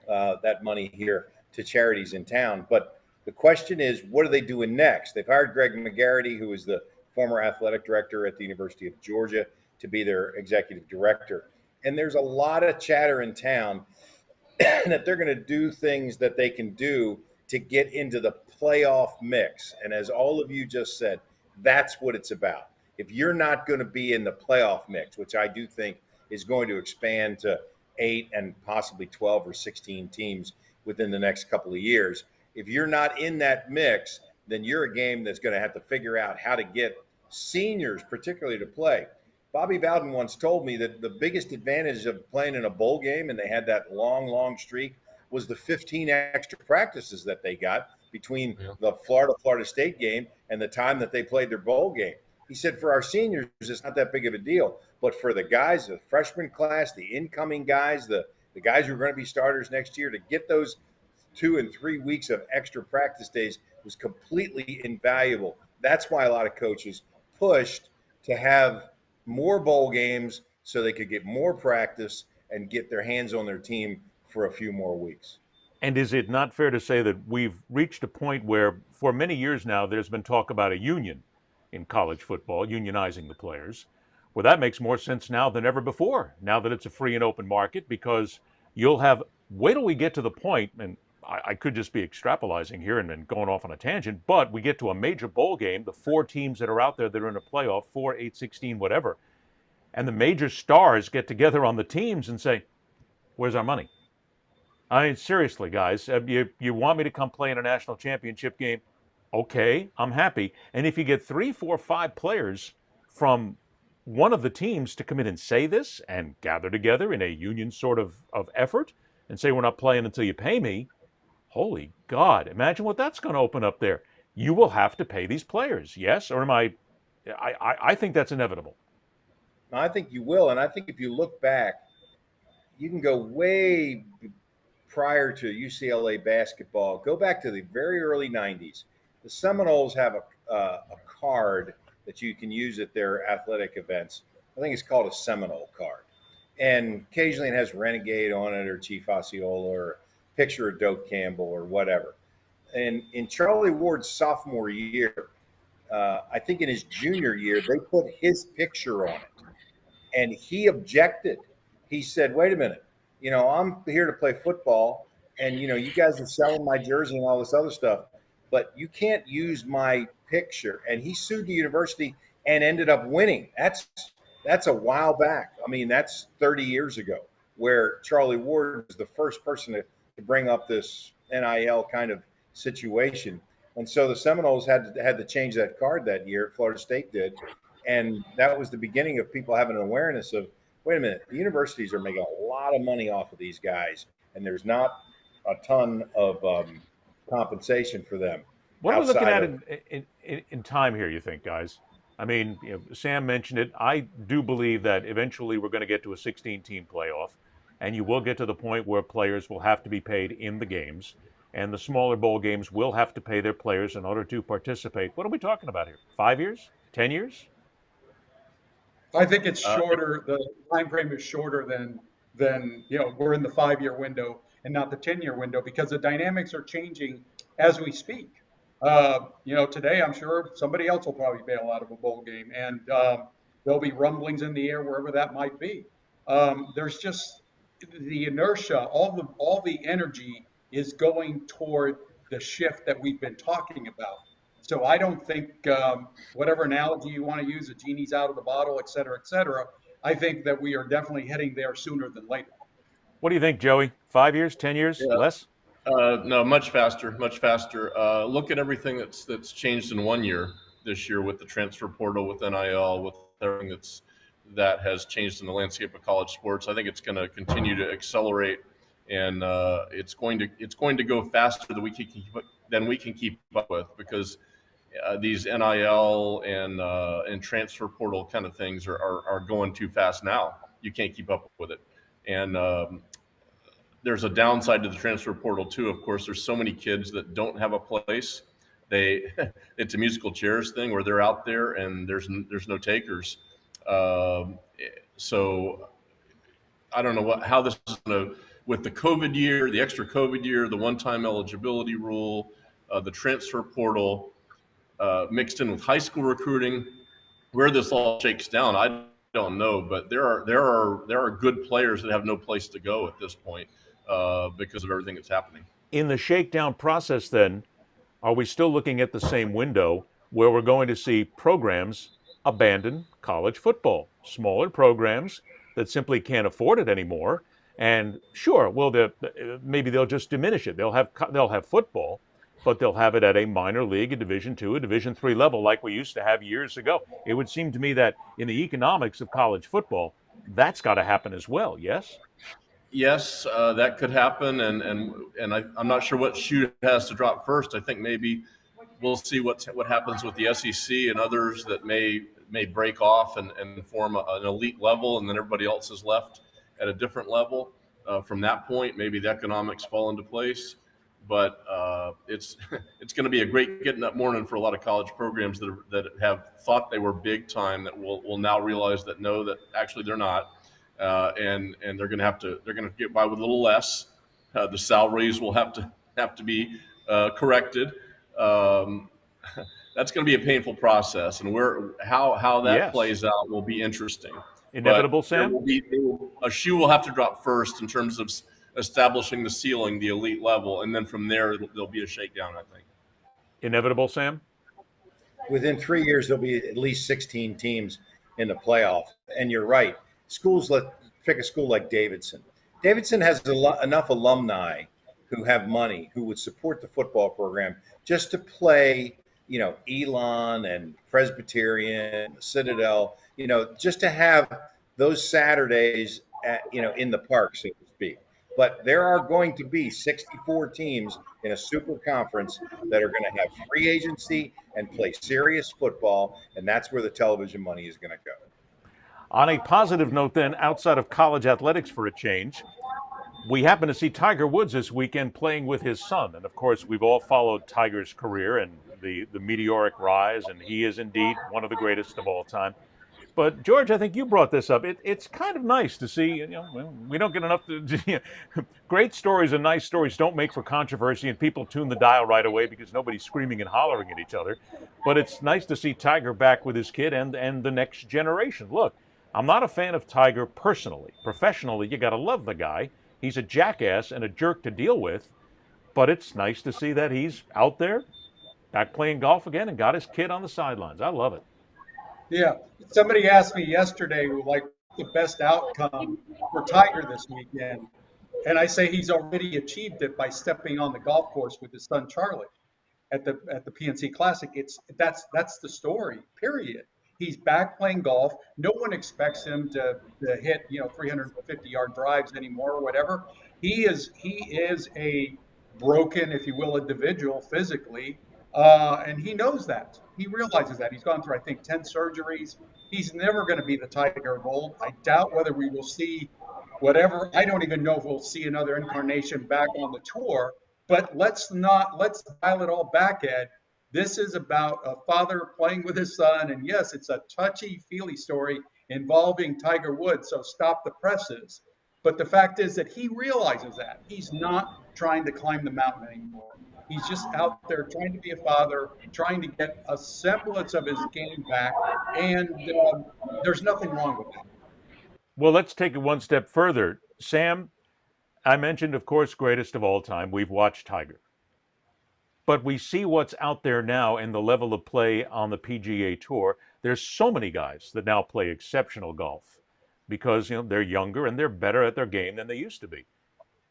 that money here to charities in town. But the question is, what are they doing next? They've hired Greg McGarity, who is the former athletic director at the University of Georgia, to be their executive director. And there's a lot of chatter in town that they're going to do things that they can do to get into the playoff mix. And as all of you just said, that's what it's about. If you're not going to be in the playoff mix, which I do think is going to expand to 8 and possibly 12 or 16 teams within the next couple of years, if you're not in that mix, then you're a game that's going to have to figure out how to get seniors particularly to play. Bobby Bowden once told me that the biggest advantage of playing in a bowl game, and they had that long streak, was the 15 extra practices that they got between the Florida State game and the time that they played their bowl game. He said, for our seniors, it's not that big of a deal. But for the guys, the freshman class, the incoming guys, the guys who are going to be starters next year, to get those 2 and 3 weeks of extra practice days was completely invaluable. That's why a lot of coaches pushed to have more bowl games so they could get more practice and get their hands on their team for a few more weeks. And is it not fair to say that we've reached a point where for many years now there's been talk about a union in college football, unionizing the players? Well, that makes more sense now than ever before, now that it's a free and open market, because you'll have, wait till we get to the point, and I could just be extrapolating here and going off on a tangent, but we get to a major bowl game, the 4 teams that are out there that are in a playoff, 4, 8, 16, whatever, and the major stars get together on the teams and say, where's our money? I mean, seriously, guys, you want me to come play in a national championship game? Okay, I'm happy. And if you get 3, 4, 5 players from one of the teams to come in and say this and gather together in a union sort of effort and say, we're not playing until you pay me, holy God, imagine what that's going to open up there. You will have to pay these players, yes? Or am I think that's inevitable. I think you will. And I think if you look back, you can go way prior to UCLA basketball. Go back to the very early 90s. The Seminoles have a card that you can use at their athletic events. I think it's called a Seminole card. And occasionally it has Renegade on it or Chief Osceola or picture of Doak Campbell or whatever. And in Charlie Ward's sophomore year, I think in his junior year, they put his picture on it. And he objected. He said, wait a minute, I'm here to play football, and, you guys are selling my jersey and all this other stuff, but you can't use my picture. And he sued the university and ended up winning. That's a while back. I mean, that's 30 years ago, where Charlie Ward was the first person to bring up this NIL kind of situation. And so the Seminoles had to change that card that year. Florida State did. And that was the beginning of people having an awareness of, wait a minute, the universities are making a lot of money off of these guys, and there's not a ton of compensation for them. What are we looking at in time here, you think, guys? I mean, Sam mentioned it. I do believe that eventually we're going to get to a 16-team playoff, and you will get to the point where players will have to be paid in the games, and the smaller bowl games will have to pay their players in order to participate. What are we talking about here? 5 years? 10 years? I think it's shorter. The time frame is shorter than we're in the 5-year window and not the 10-year window, because the dynamics are changing as we speak. Today I'm sure somebody else will probably bail out of a bowl game, and there'll be rumblings in the air wherever that might be. There's just the inertia. All the energy is going toward the shift that we've been talking about. So I don't think, whatever analogy you want to use, the genie's out of the bottle, et cetera, I think that we are definitely heading there sooner than later. What do you think, Joey? 5 years, 10 years, Yeah. less? No, much faster, much faster. Look at everything that's changed in 1 year this year with the transfer portal, with NIL, with everything that has changed in the landscape of college sports. I think it's going to continue to accelerate, and it's going to go faster than we can keep up with, because these NIL and transfer portal kind of things are going too fast now. You can't keep up with it, and there's a downside to the transfer portal too. Of course, there's so many kids that don't have a place. They it's a musical chairs thing where they're out there and there's no takers. Um, so I don't know how this is going to, with the COVID year, the extra COVID year, the one-time eligibility rule, the transfer portal, mixed in with high school recruiting, where this all shakes down. I don't know, but there are good players that have no place to go at this point because of everything that's happening. In the shakedown process, then, are we still looking at the same window where we're going to see programs abandon college football? Smaller programs that simply can't afford it anymore. And sure, well, maybe they'll just diminish it. They'll have football, but they'll have it at a minor league, a Division II, a Division III level, like we used to have years ago. It would seem to me that in the economics of college football, that's got to happen as well. Yes. Yes, that could happen, and I'm not sure what shoe has to drop first. I think maybe we'll see what happens with the SEC and others that may break off and form an elite level, and then everybody else is left at a different level. From that point, maybe the economics fall into place. But it's it's going to be a great getting up morning for a lot of college programs that have thought they were big time, that will now realize that no, that actually they're not. And they're going to get by with a little less. The salaries will have to be corrected. Um, that's going to be a painful process, and how that Yes. plays out will be interesting. Inevitable, But Sam? a shoe will have to drop first in terms of establishing the ceiling, the elite level, and then from there there'll be a shakedown, I think. Inevitable, Sam? Within 3 years, there'll be at least 16 teams in the playoff. And you're right. Schools, pick a school like Davidson. Davidson has enough alumni who have money, who would support the football program just to play, Elon and Presbyterian, Citadel, just to have those Saturdays in the park, so to speak. But there are going to be 64 teams in a super conference that are going to have free agency and play serious football, and that's where the television money is going to go. On a positive note, then, outside of college athletics for a change, we happen to see Tiger Woods this weekend playing with his son. And of course, we've all followed Tiger's career and the meteoric rise, and he is indeed one of the greatest of all time. But George, I think you brought this up. It's kind of nice to see. We don't get enough. Great stories and nice stories don't make for controversy, and people tune the dial right away because nobody's screaming and hollering at each other. But it's nice to see Tiger back with his kid and the next generation. Look, I'm not a fan of Tiger personally. Professionally, you got to love the guy. He's a jackass and a jerk to deal with. But it's nice to see that he's out there, back playing golf again, and got his kid on the sidelines. I love it. Yeah. Somebody asked me yesterday, like, the best outcome for Tiger this weekend. And I say he's already achieved it by stepping on the golf course with his son Charlie at the PNC Classic. That's the story. Period. He's back playing golf. No one expects him to hit 350-yard drives anymore or whatever. He is a broken, if you will, individual physically, and he knows that. He realizes that. He's gone through, I think, 10 surgeries. He's never going to be the Tiger of old. I doubt whether we will see whatever. I don't even know if we'll see another incarnation back on the tour. But let's dial it all back, Ed. This is about a father playing with his son. And yes, it's a touchy-feely story involving Tiger Woods. So stop the presses. But the fact is that he realizes that. He's not trying to climb the mountain anymore. He's just out there trying to be a father, trying to get a semblance of his game back. And there's nothing wrong with that. Well, let's take it one step further. Sam, I mentioned, of course, greatest of all time. We've watched Tiger. But we see what's out there now and the level of play on the PGA Tour. There's so many guys that now play exceptional golf. because they're younger and they're better at their game than they used to be.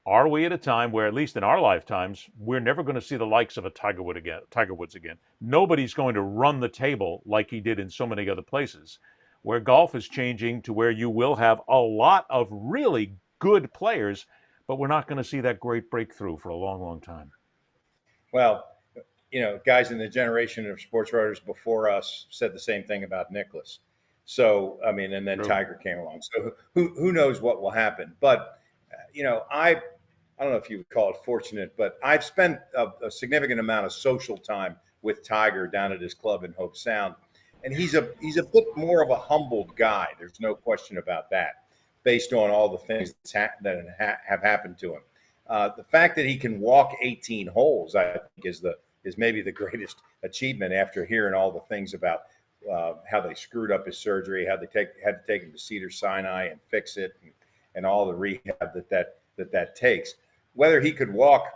Are we at a time where, at least in our lifetimes, we're never going to see the likes of a Tiger Woods again? Nobody's going to run the table like he did in so many other places. Where golf is changing to where you will have a lot of really good players, but we're not going to see that great breakthrough for a long, long time. Well, guys in the generation of sports writers before us said the same thing about Nicklaus. So, I mean, and then True. Tiger came along. So who knows what will happen? But, I don't know if you would call it fortunate, but I've spent a significant amount of social time with Tiger down at his club in Hope Sound. And he's a bit more of a humbled guy. There's no question about that, based on all the things that have happened to him. The fact that he can walk 18 holes, I think, is maybe the greatest achievement after hearing all the things about how they screwed up his surgery, how they had to take him to Cedars-Sinai and fix it, and all the rehab that takes. Whether he could walk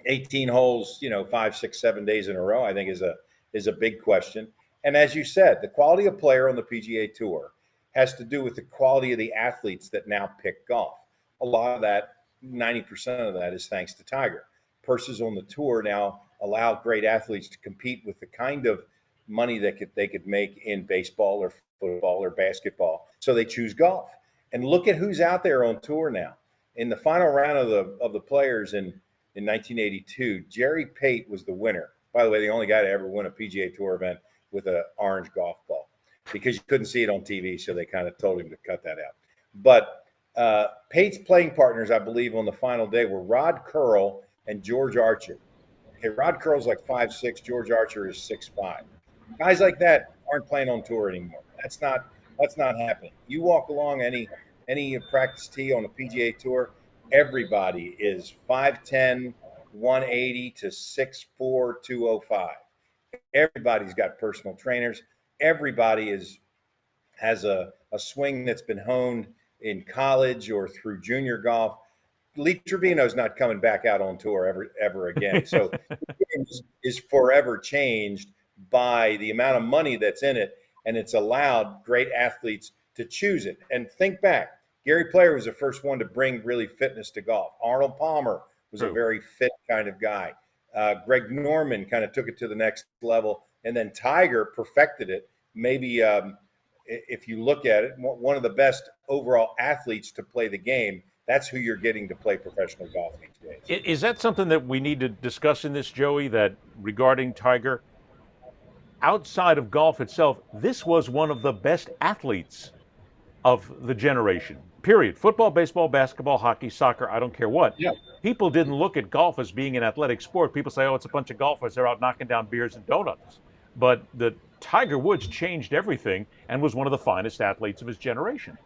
18 holes, 5, 6, 7 days in a row, I think is a big question. And as you said, the quality of player on the PGA Tour has to do with the quality of the athletes that now pick golf. A lot of that, 90% of that, is thanks to Tiger. Purses on the tour now allow great athletes to compete with the kind of money that they could make in baseball or football or basketball. So they choose golf. And look at who's out there on tour now. In the final round of the players in 1982, Jerry Pate was the winner. By the way, the only guy to ever win a PGA Tour event with an orange golf ball, because you couldn't see it on TV, so they kind of told him to cut that out. But Pate's playing partners, I believe, on the final day were Rod Curl and George Archer. Okay, Rod Curl's like 5'6", George Archer is 6'5". Guys like that aren't playing on tour anymore. That's not happening. You walk along any practice tee on the PGA Tour, everybody is 5'10", 180 to 6'4", 205. Everybody's got personal trainers. Everybody has a swing that's been honed in college or through junior golf. Lee Trevino's not coming back out on tour ever again. So the game is forever changed by the amount of money that's in it, and it's allowed great athletes to choose it. And think back, Gary Player was the first one to bring really fitness to golf. Arnold Palmer was a very fit kind of guy. Greg Norman kind of took it to the next level, and then Tiger perfected it. Maybe if you look at it, one of the best overall athletes to play the game. That's who you're getting to play professional golf these days. Is that something that we need to discuss in this, Joey, that regarding Tiger? Outside of golf itself, this was one of the best athletes of the generation, period. Football, baseball, basketball, hockey, soccer, I don't care what. Yeah. People didn't look at golf as being an athletic sport. People say, oh, it's a bunch of golfers. They're out knocking down beers and donuts. But the Tiger Woods changed everything and was one of the finest athletes of his generation.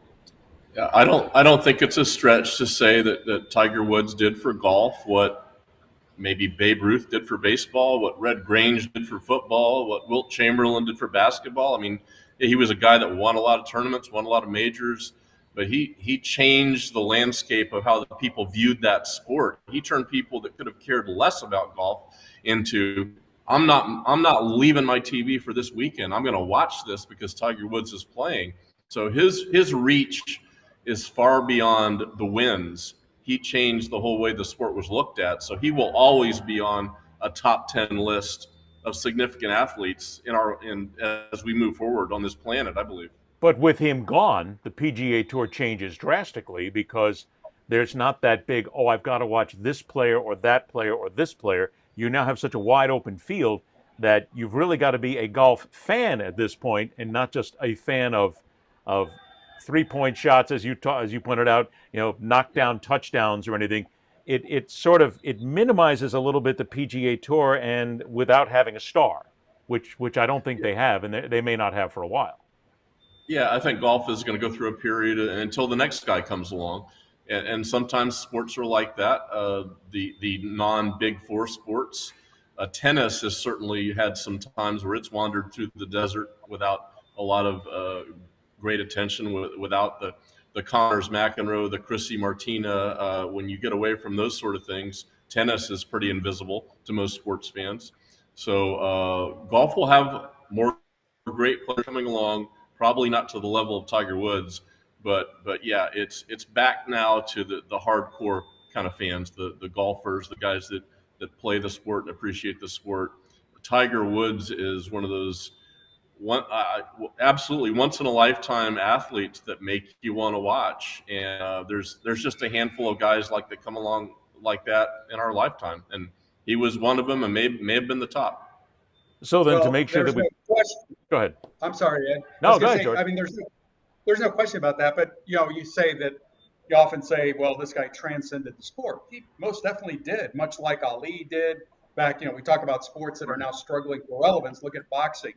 Yeah, I don't think it's a stretch to say that Tiger Woods did for golf what maybe Babe Ruth did for baseball, what Red Grange did for football, what Wilt Chamberlain did for basketball. I mean, he was a guy that won a lot of tournaments, won a lot of majors, but he changed the landscape of how the people viewed that sport. He turned people that could have cared less about golf into, I'm not leaving my TV for this weekend. I'm going to watch this because Tiger Woods is playing. So his reach is far beyond the wins. He changed the whole way the sport was looked at. So he will always be on a top 10 list of significant athletes as we move forward on this planet, I believe. But with him gone, the PGA Tour changes drastically because there's not that big, oh, I've got to watch this player or that player or this player. You now have such a wide open field that you've really got to be a golf fan at this point and not just a fan of 3-point shots, as you pointed out, knockdown touchdowns or anything. It minimizes a little bit the PGA Tour, and without having a star, which I don't think they have, and they may not have for a while. Yeah, I think golf is going to go through a period until the next guy comes along, and sometimes sports are like that. The non-Big Four sports, tennis has certainly had some times where it's wandered through the desert without a lot of great attention, without the Connors McEnroe, the Chrissy Martina. When you get away from those sort of things, tennis is pretty invisible to most sports fans. So golf will have more great players coming along, probably not to the level of Tiger Woods, But yeah, it's back now to the hardcore kind of fans, the golfers, the guys that play the sport and appreciate the sport. Tiger Woods is one of those absolutely once in a lifetime athletes that make you want to watch. And there's just a handful of guys like that come along like that in our lifetime, and he was one of them, and may have been the top. So then, to Well, make sure that there's no we question. go ahead. I'm sorry, Ed. I No, was go going to ahead, say, George. I mean, there's no question about that. But you say that you often say, well, this guy transcended the sport. He most definitely did, much like Ali did. Back, we talk about sports that are now struggling for relevance. Look at boxing.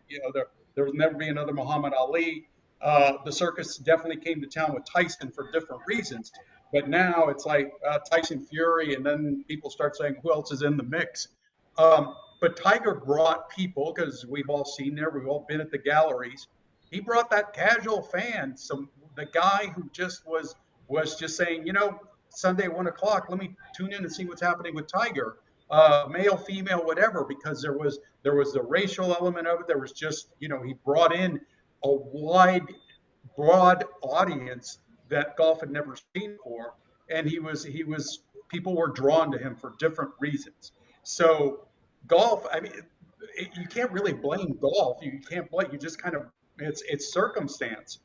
There will never be another Muhammad Ali. The circus definitely came to town with Tyson for different reasons. But now it's like Tyson Fury, and then people start saying, who else is in the mix? But Tiger brought people, because we've all seen there, we've all been at the galleries. He brought that casual fan, the guy who just was just saying, Sunday 1 o'clock, let me tune in and see what's happening with Tiger, male, female, whatever, because there was the racial element of it. There was just, he brought in a broad audience that golf had never seen before, and he was people were drawn to him for different reasons. So golf, I mean, you can't really blame golf. You can't blame. You just kind of it's circumstance.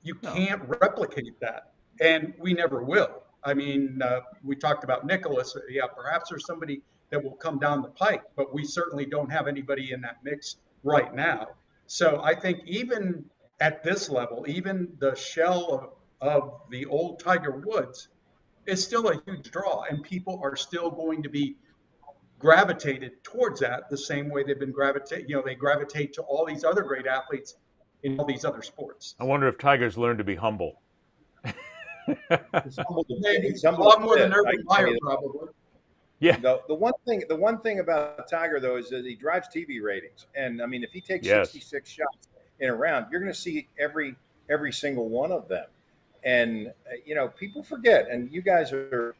You No. can't replicate that, and we never will. I mean, we talked about Nicholas. Yeah, perhaps there's somebody that will come down the pike, but we certainly don't have anybody in that mix right now. So I think even at this level, even the shell of the old Tiger Woods is still a huge draw, and people are still going to be gravitated towards that the same way they've been they gravitate to all these other great athletes in all these other sports. I wonder if Tiger's learned to be humble. He's humbled Maybe he's a humbled lot more than bit. Urban Meyer, probably. Yeah. The one thing about Tiger though is that he drives TV ratings, and I mean, if he takes Yes. 66 shots in a round, you're going to see every single one of them. And people forget, and you guys are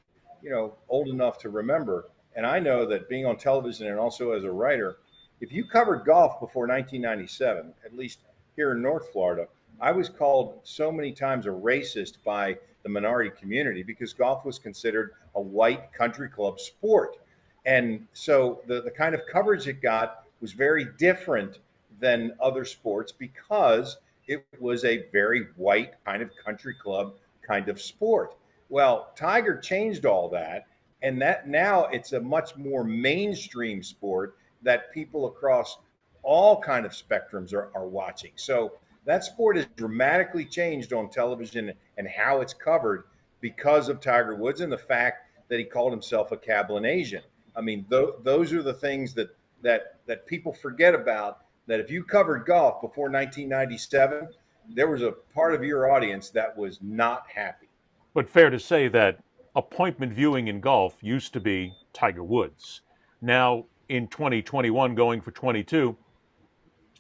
old enough to remember. And I know that being on television and also as a writer, if you covered golf before 1997, at least here in North Florida, I was called so many times a racist by the minority community because golf was considered a white country club sport. And so the kind of coverage it got was very different than other sports because it was a very white kind of country club kind of sport. Well, Tiger changed all that, and that now it's a much more mainstream sport that people across all kind of spectrums are watching. So that sport has dramatically changed on television and how it's covered because of Tiger Woods and the fact that he called himself a Cablinasian. I mean, those are the things that people forget about. That if you covered golf before 1997, there was a part of your audience that was not happy. But fair to say that appointment viewing in golf used to be Tiger Woods. Now, in 2021, going for 22,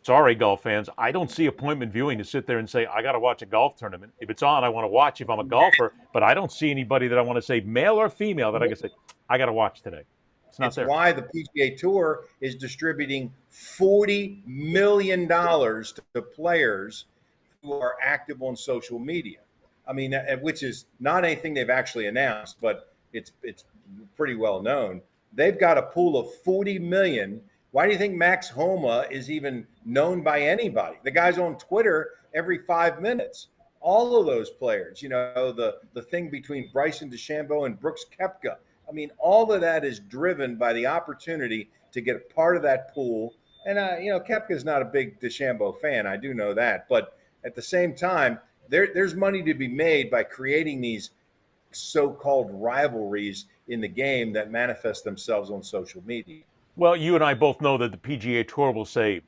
sorry, golf fans, I don't see appointment viewing to sit there and say, I got to watch a golf tournament. If it's on, I want to watch if I'm a golfer, but I don't see anybody that I want to say, male or female, that I can say, I got to watch today. It's there. Why the PGA Tour is distributing $40 million to players who are active on social media. I mean, which is not anything they've actually announced, but it's pretty well known. They've got a pool of 40 million. Why do you think Max Homa is even known by anybody? The guy's on Twitter every 5 minutes. All of those players, the thing between Bryson DeChambeau and Brooks Koepka. I mean, all of that is driven by the opportunity to get a part of that pool. And, Koepka's not a big DeChambeau fan. I do know that. But at the same time, there's money to be made by creating these so-called rivalries in the game that manifest themselves on social media. Well, you and I both know that the PGA Tour will say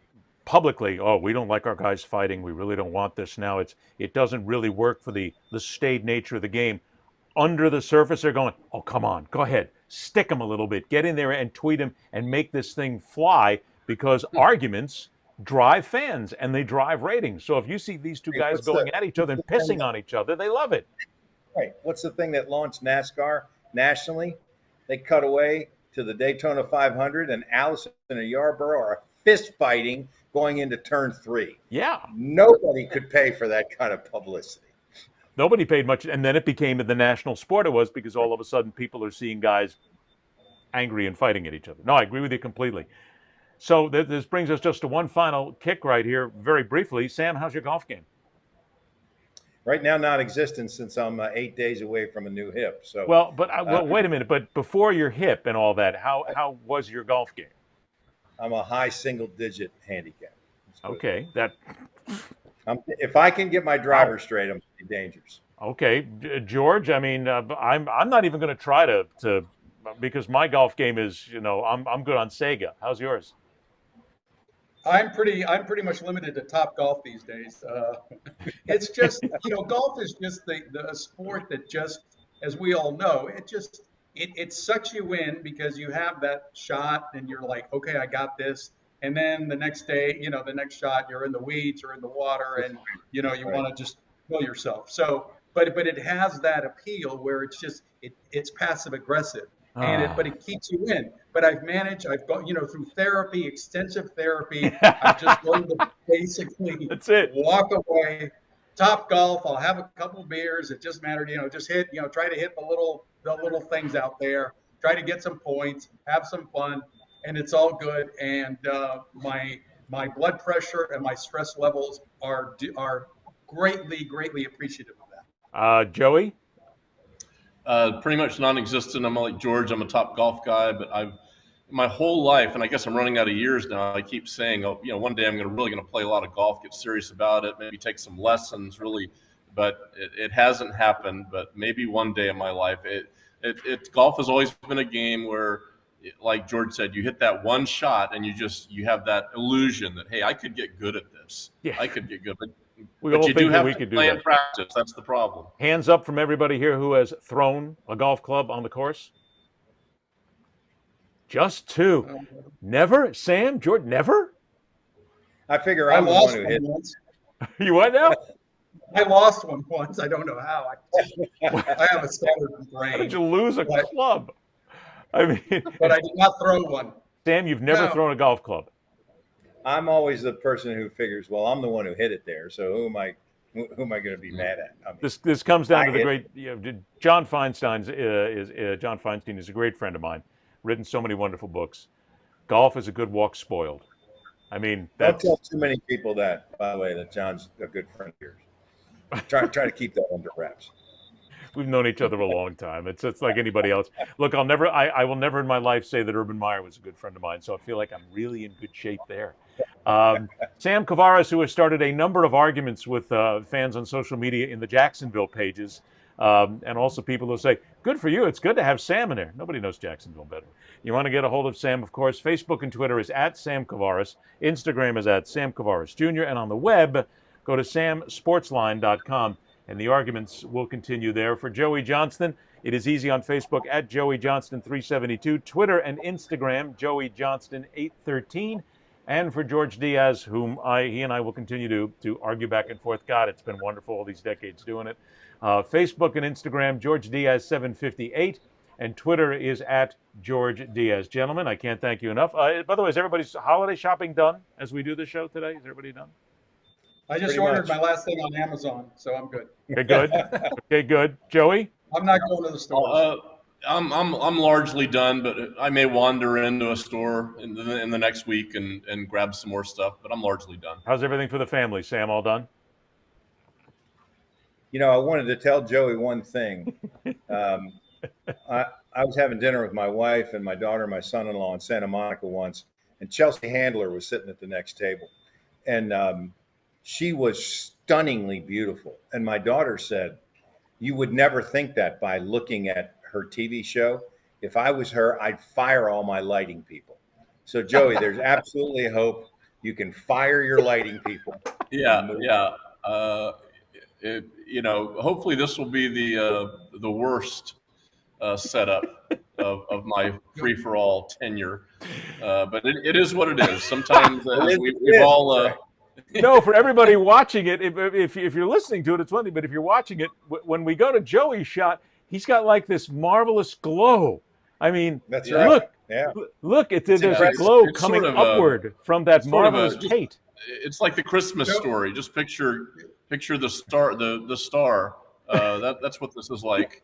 publicly, oh, we don't like our guys fighting. We really don't want this now. It doesn't really work for the staid nature of the game. Under the surface, they're going, oh, come on, go ahead, stick them a little bit, get in there and tweet them and make this thing fly, because arguments drive fans and they drive ratings. So if you see these two guys going at each other and pissing on each other, they love it. Right. What's the thing that launched NASCAR nationally? They cut away to the Daytona 500, and Allison and Yarborough are fist fighting going into turn 3. Yeah. Nobody could pay for that kind of publicity. Nobody paid much, and then it became the national sport it was because all of a sudden people are seeing guys angry and fighting at each other. No, I agree with you completely. So this brings us just to one final kick right here, very briefly. Sam, how's your golf game? Right now, non-existent since I'm 8 days away from a new hip. So, Well, but wait a minute. But before your hip and all that, how was your golf game? I'm a high single-digit handicap. Okay, that. If I can get my driver straight, I'm pretty dangerous. Okay, George. I mean, I'm not even going to try to because my golf game is, I'm good on Sega. How's yours? I'm pretty much limited to Top Golf these days. It's just, golf is just the sport that just, as we all know, it sucks you in because you have that shot and you're like, okay, I got this. And then the next day, the next shot, you're in the weeds or in the water and, you want to just kill yourself. So, but it has that appeal where it's passive aggressive. But it keeps you in. But I've got, through therapy, extensive therapy, I've just learned to basically That's it. Walk away. Top Golf, I'll have a couple beers. It just mattered, just hit, try to hit the little things out there, try to get some points, have some fun, and it's all good. And my blood pressure and my stress levels are greatly appreciative of that. Joey? Pretty much non-existent. I'm like George. I'm a Top Golf guy, but my whole life, and I guess I'm running out of years now. I keep saying, one day I'm really going to play a lot of golf, get serious about it, maybe take some lessons, really. But it hasn't happened. But maybe one day in my life, golf has always been a game where, like George said, you hit that one shot and you have that illusion that, hey, I could get good at this. Yeah. I could get good. But you do have to play and practice. That's the problem. Hands up from everybody here who has thrown a golf club on the course. Just two. Never? Sam, George, never? I figure I'm the one who hit it. You what now? I lost one once. I don't know how. I have a scattered brain. How did you lose a club? I mean, but I did not throw one. Sam, you've never thrown a golf club. I'm always the person who figures, well, I'm the one who hit it there, so who am I going to be mad at? I mean, this comes down to the great John Feinstein John Feinstein is a great friend of mine, written so many wonderful books. Golf is a good walk spoiled. I mean, don't tell too many people that, by the way, that John's a good friend of yours. Try to keep that under wraps. We've known each other a long time. It's like anybody else. Look, I will never in my life say that Urban Meyer was a good friend of mine, so I feel like I'm really in good shape there. Sam Kavares, who has started a number of arguments with fans on social media in the Jacksonville pages, and also people who say, good for you, it's good to have Sam in there. Nobody knows Jacksonville better. You want to get a hold of Sam, of course, Facebook and Twitter is @SamKavares, Instagram is @SamKavares Jr., and on the web, go to samsportsline.com. And the arguments will continue there. For Joey Johnston, it is easy on Facebook @JoeyJohnston372, Twitter and Instagram, JoeyJohnston813. And for George Diaz, whom he and I will continue to argue back and forth. God, it's been wonderful all these decades doing it. Facebook and Instagram, George Diaz758. And Twitter is @GeorgeDiaz. Gentlemen, I can't thank you enough. By the way, is everybody's holiday shopping done as we do the show today? Is everybody done? I just ordered my last thing on Amazon, so I'm good. Okay, good. Okay, good. Joey? I'm not going to the store. I'm largely done, but I may wander into a store in the next week and grab some more stuff, but I'm largely done. How's everything for the family? Sam, all done? I wanted to tell Joey one thing. I was having dinner with my wife and my daughter and my son-in-law in Santa Monica once, and Chelsea Handler was sitting at the next table. And she was stunningly beautiful. And my daughter said, you would never think that by looking at her TV show. If I was her, I'd fire all my lighting people. So, Joey, there's absolutely hope. You can fire your lighting people. Yeah. Hopefully this will be the worst setup of my free-for-all tenure. But it is what it is. Sometimes we've all... No, for everybody watching it, if you're listening to it, it's one thing. But if you're watching it, when we go to Joey's shot, he's got like this marvelous glow. I mean, that's right. Look, there's a glow coming upward from that marvelous Kate. It's like the Christmas story. Just picture the star, That's what this is like.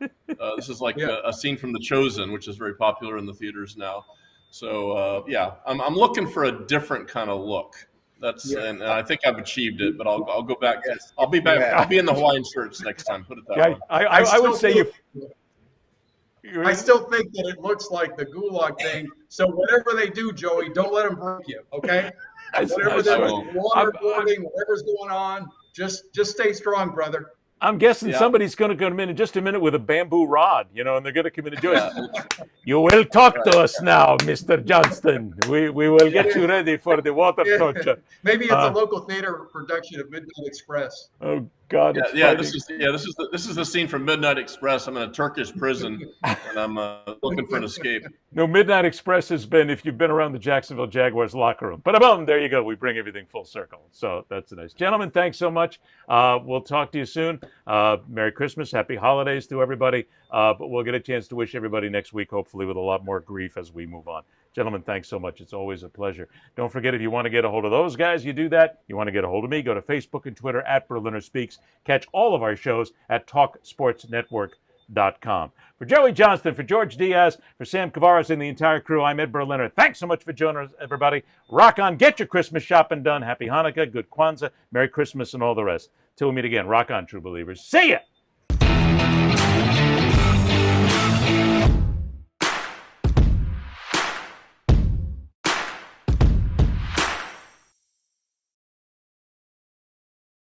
This is like Yeah. a scene from The Chosen, which is very popular in the theaters now. So yeah, I'm looking for a different kind of look. That's Yeah. and I think I've achieved it. But I'll go back. Yes, I'll be back. you have. I'll be in the Hawaiian shirts next time. Put it that Yeah, way. I would say I still think that it looks like the gulag thing. So whatever they do, Joey, don't let them break you. Okay. Whatever they're waterboarding, whatever's going on, just stay strong, brother. I'm guessing Yeah. somebody's going to come in just a minute with a bamboo rod, and they're going to come in and do it. You will talk to us now, Mr. Johnston. We will get you ready for the water torture. Maybe it's a local theater production of Midnight Express. Oh God! it's Yeah, fighting. this is the scene from Midnight Express. I'm in a Turkish prison and I'm looking for an escape. No, Midnight Express has been, if you've been around the Jacksonville Jaguars locker room. But there you go. We bring everything full circle. So that's nice. Gentlemen, thanks so much. We'll talk to you soon. Merry Christmas. Happy holidays to everybody. But we'll get a chance to wish everybody next week, hopefully with a lot more grief as we move on. Gentlemen, thanks so much. It's always a pleasure. Don't forget, if you want to get a hold of those guys, you do that. You want to get a hold of me, go to Facebook and Twitter at Berliner Speaks. Catch all of our shows at TalkSportsNetwork.com. For Joey Johnston, for George Diaz, for Sam Kavares and the entire crew, I'm Ed Berliner. Thanks so much for joining us, everybody. Rock on. Get your Christmas shopping done. Happy Hanukkah, good Kwanzaa, Merry Christmas, and all the rest. Till we meet again, rock on, true believers. See ya!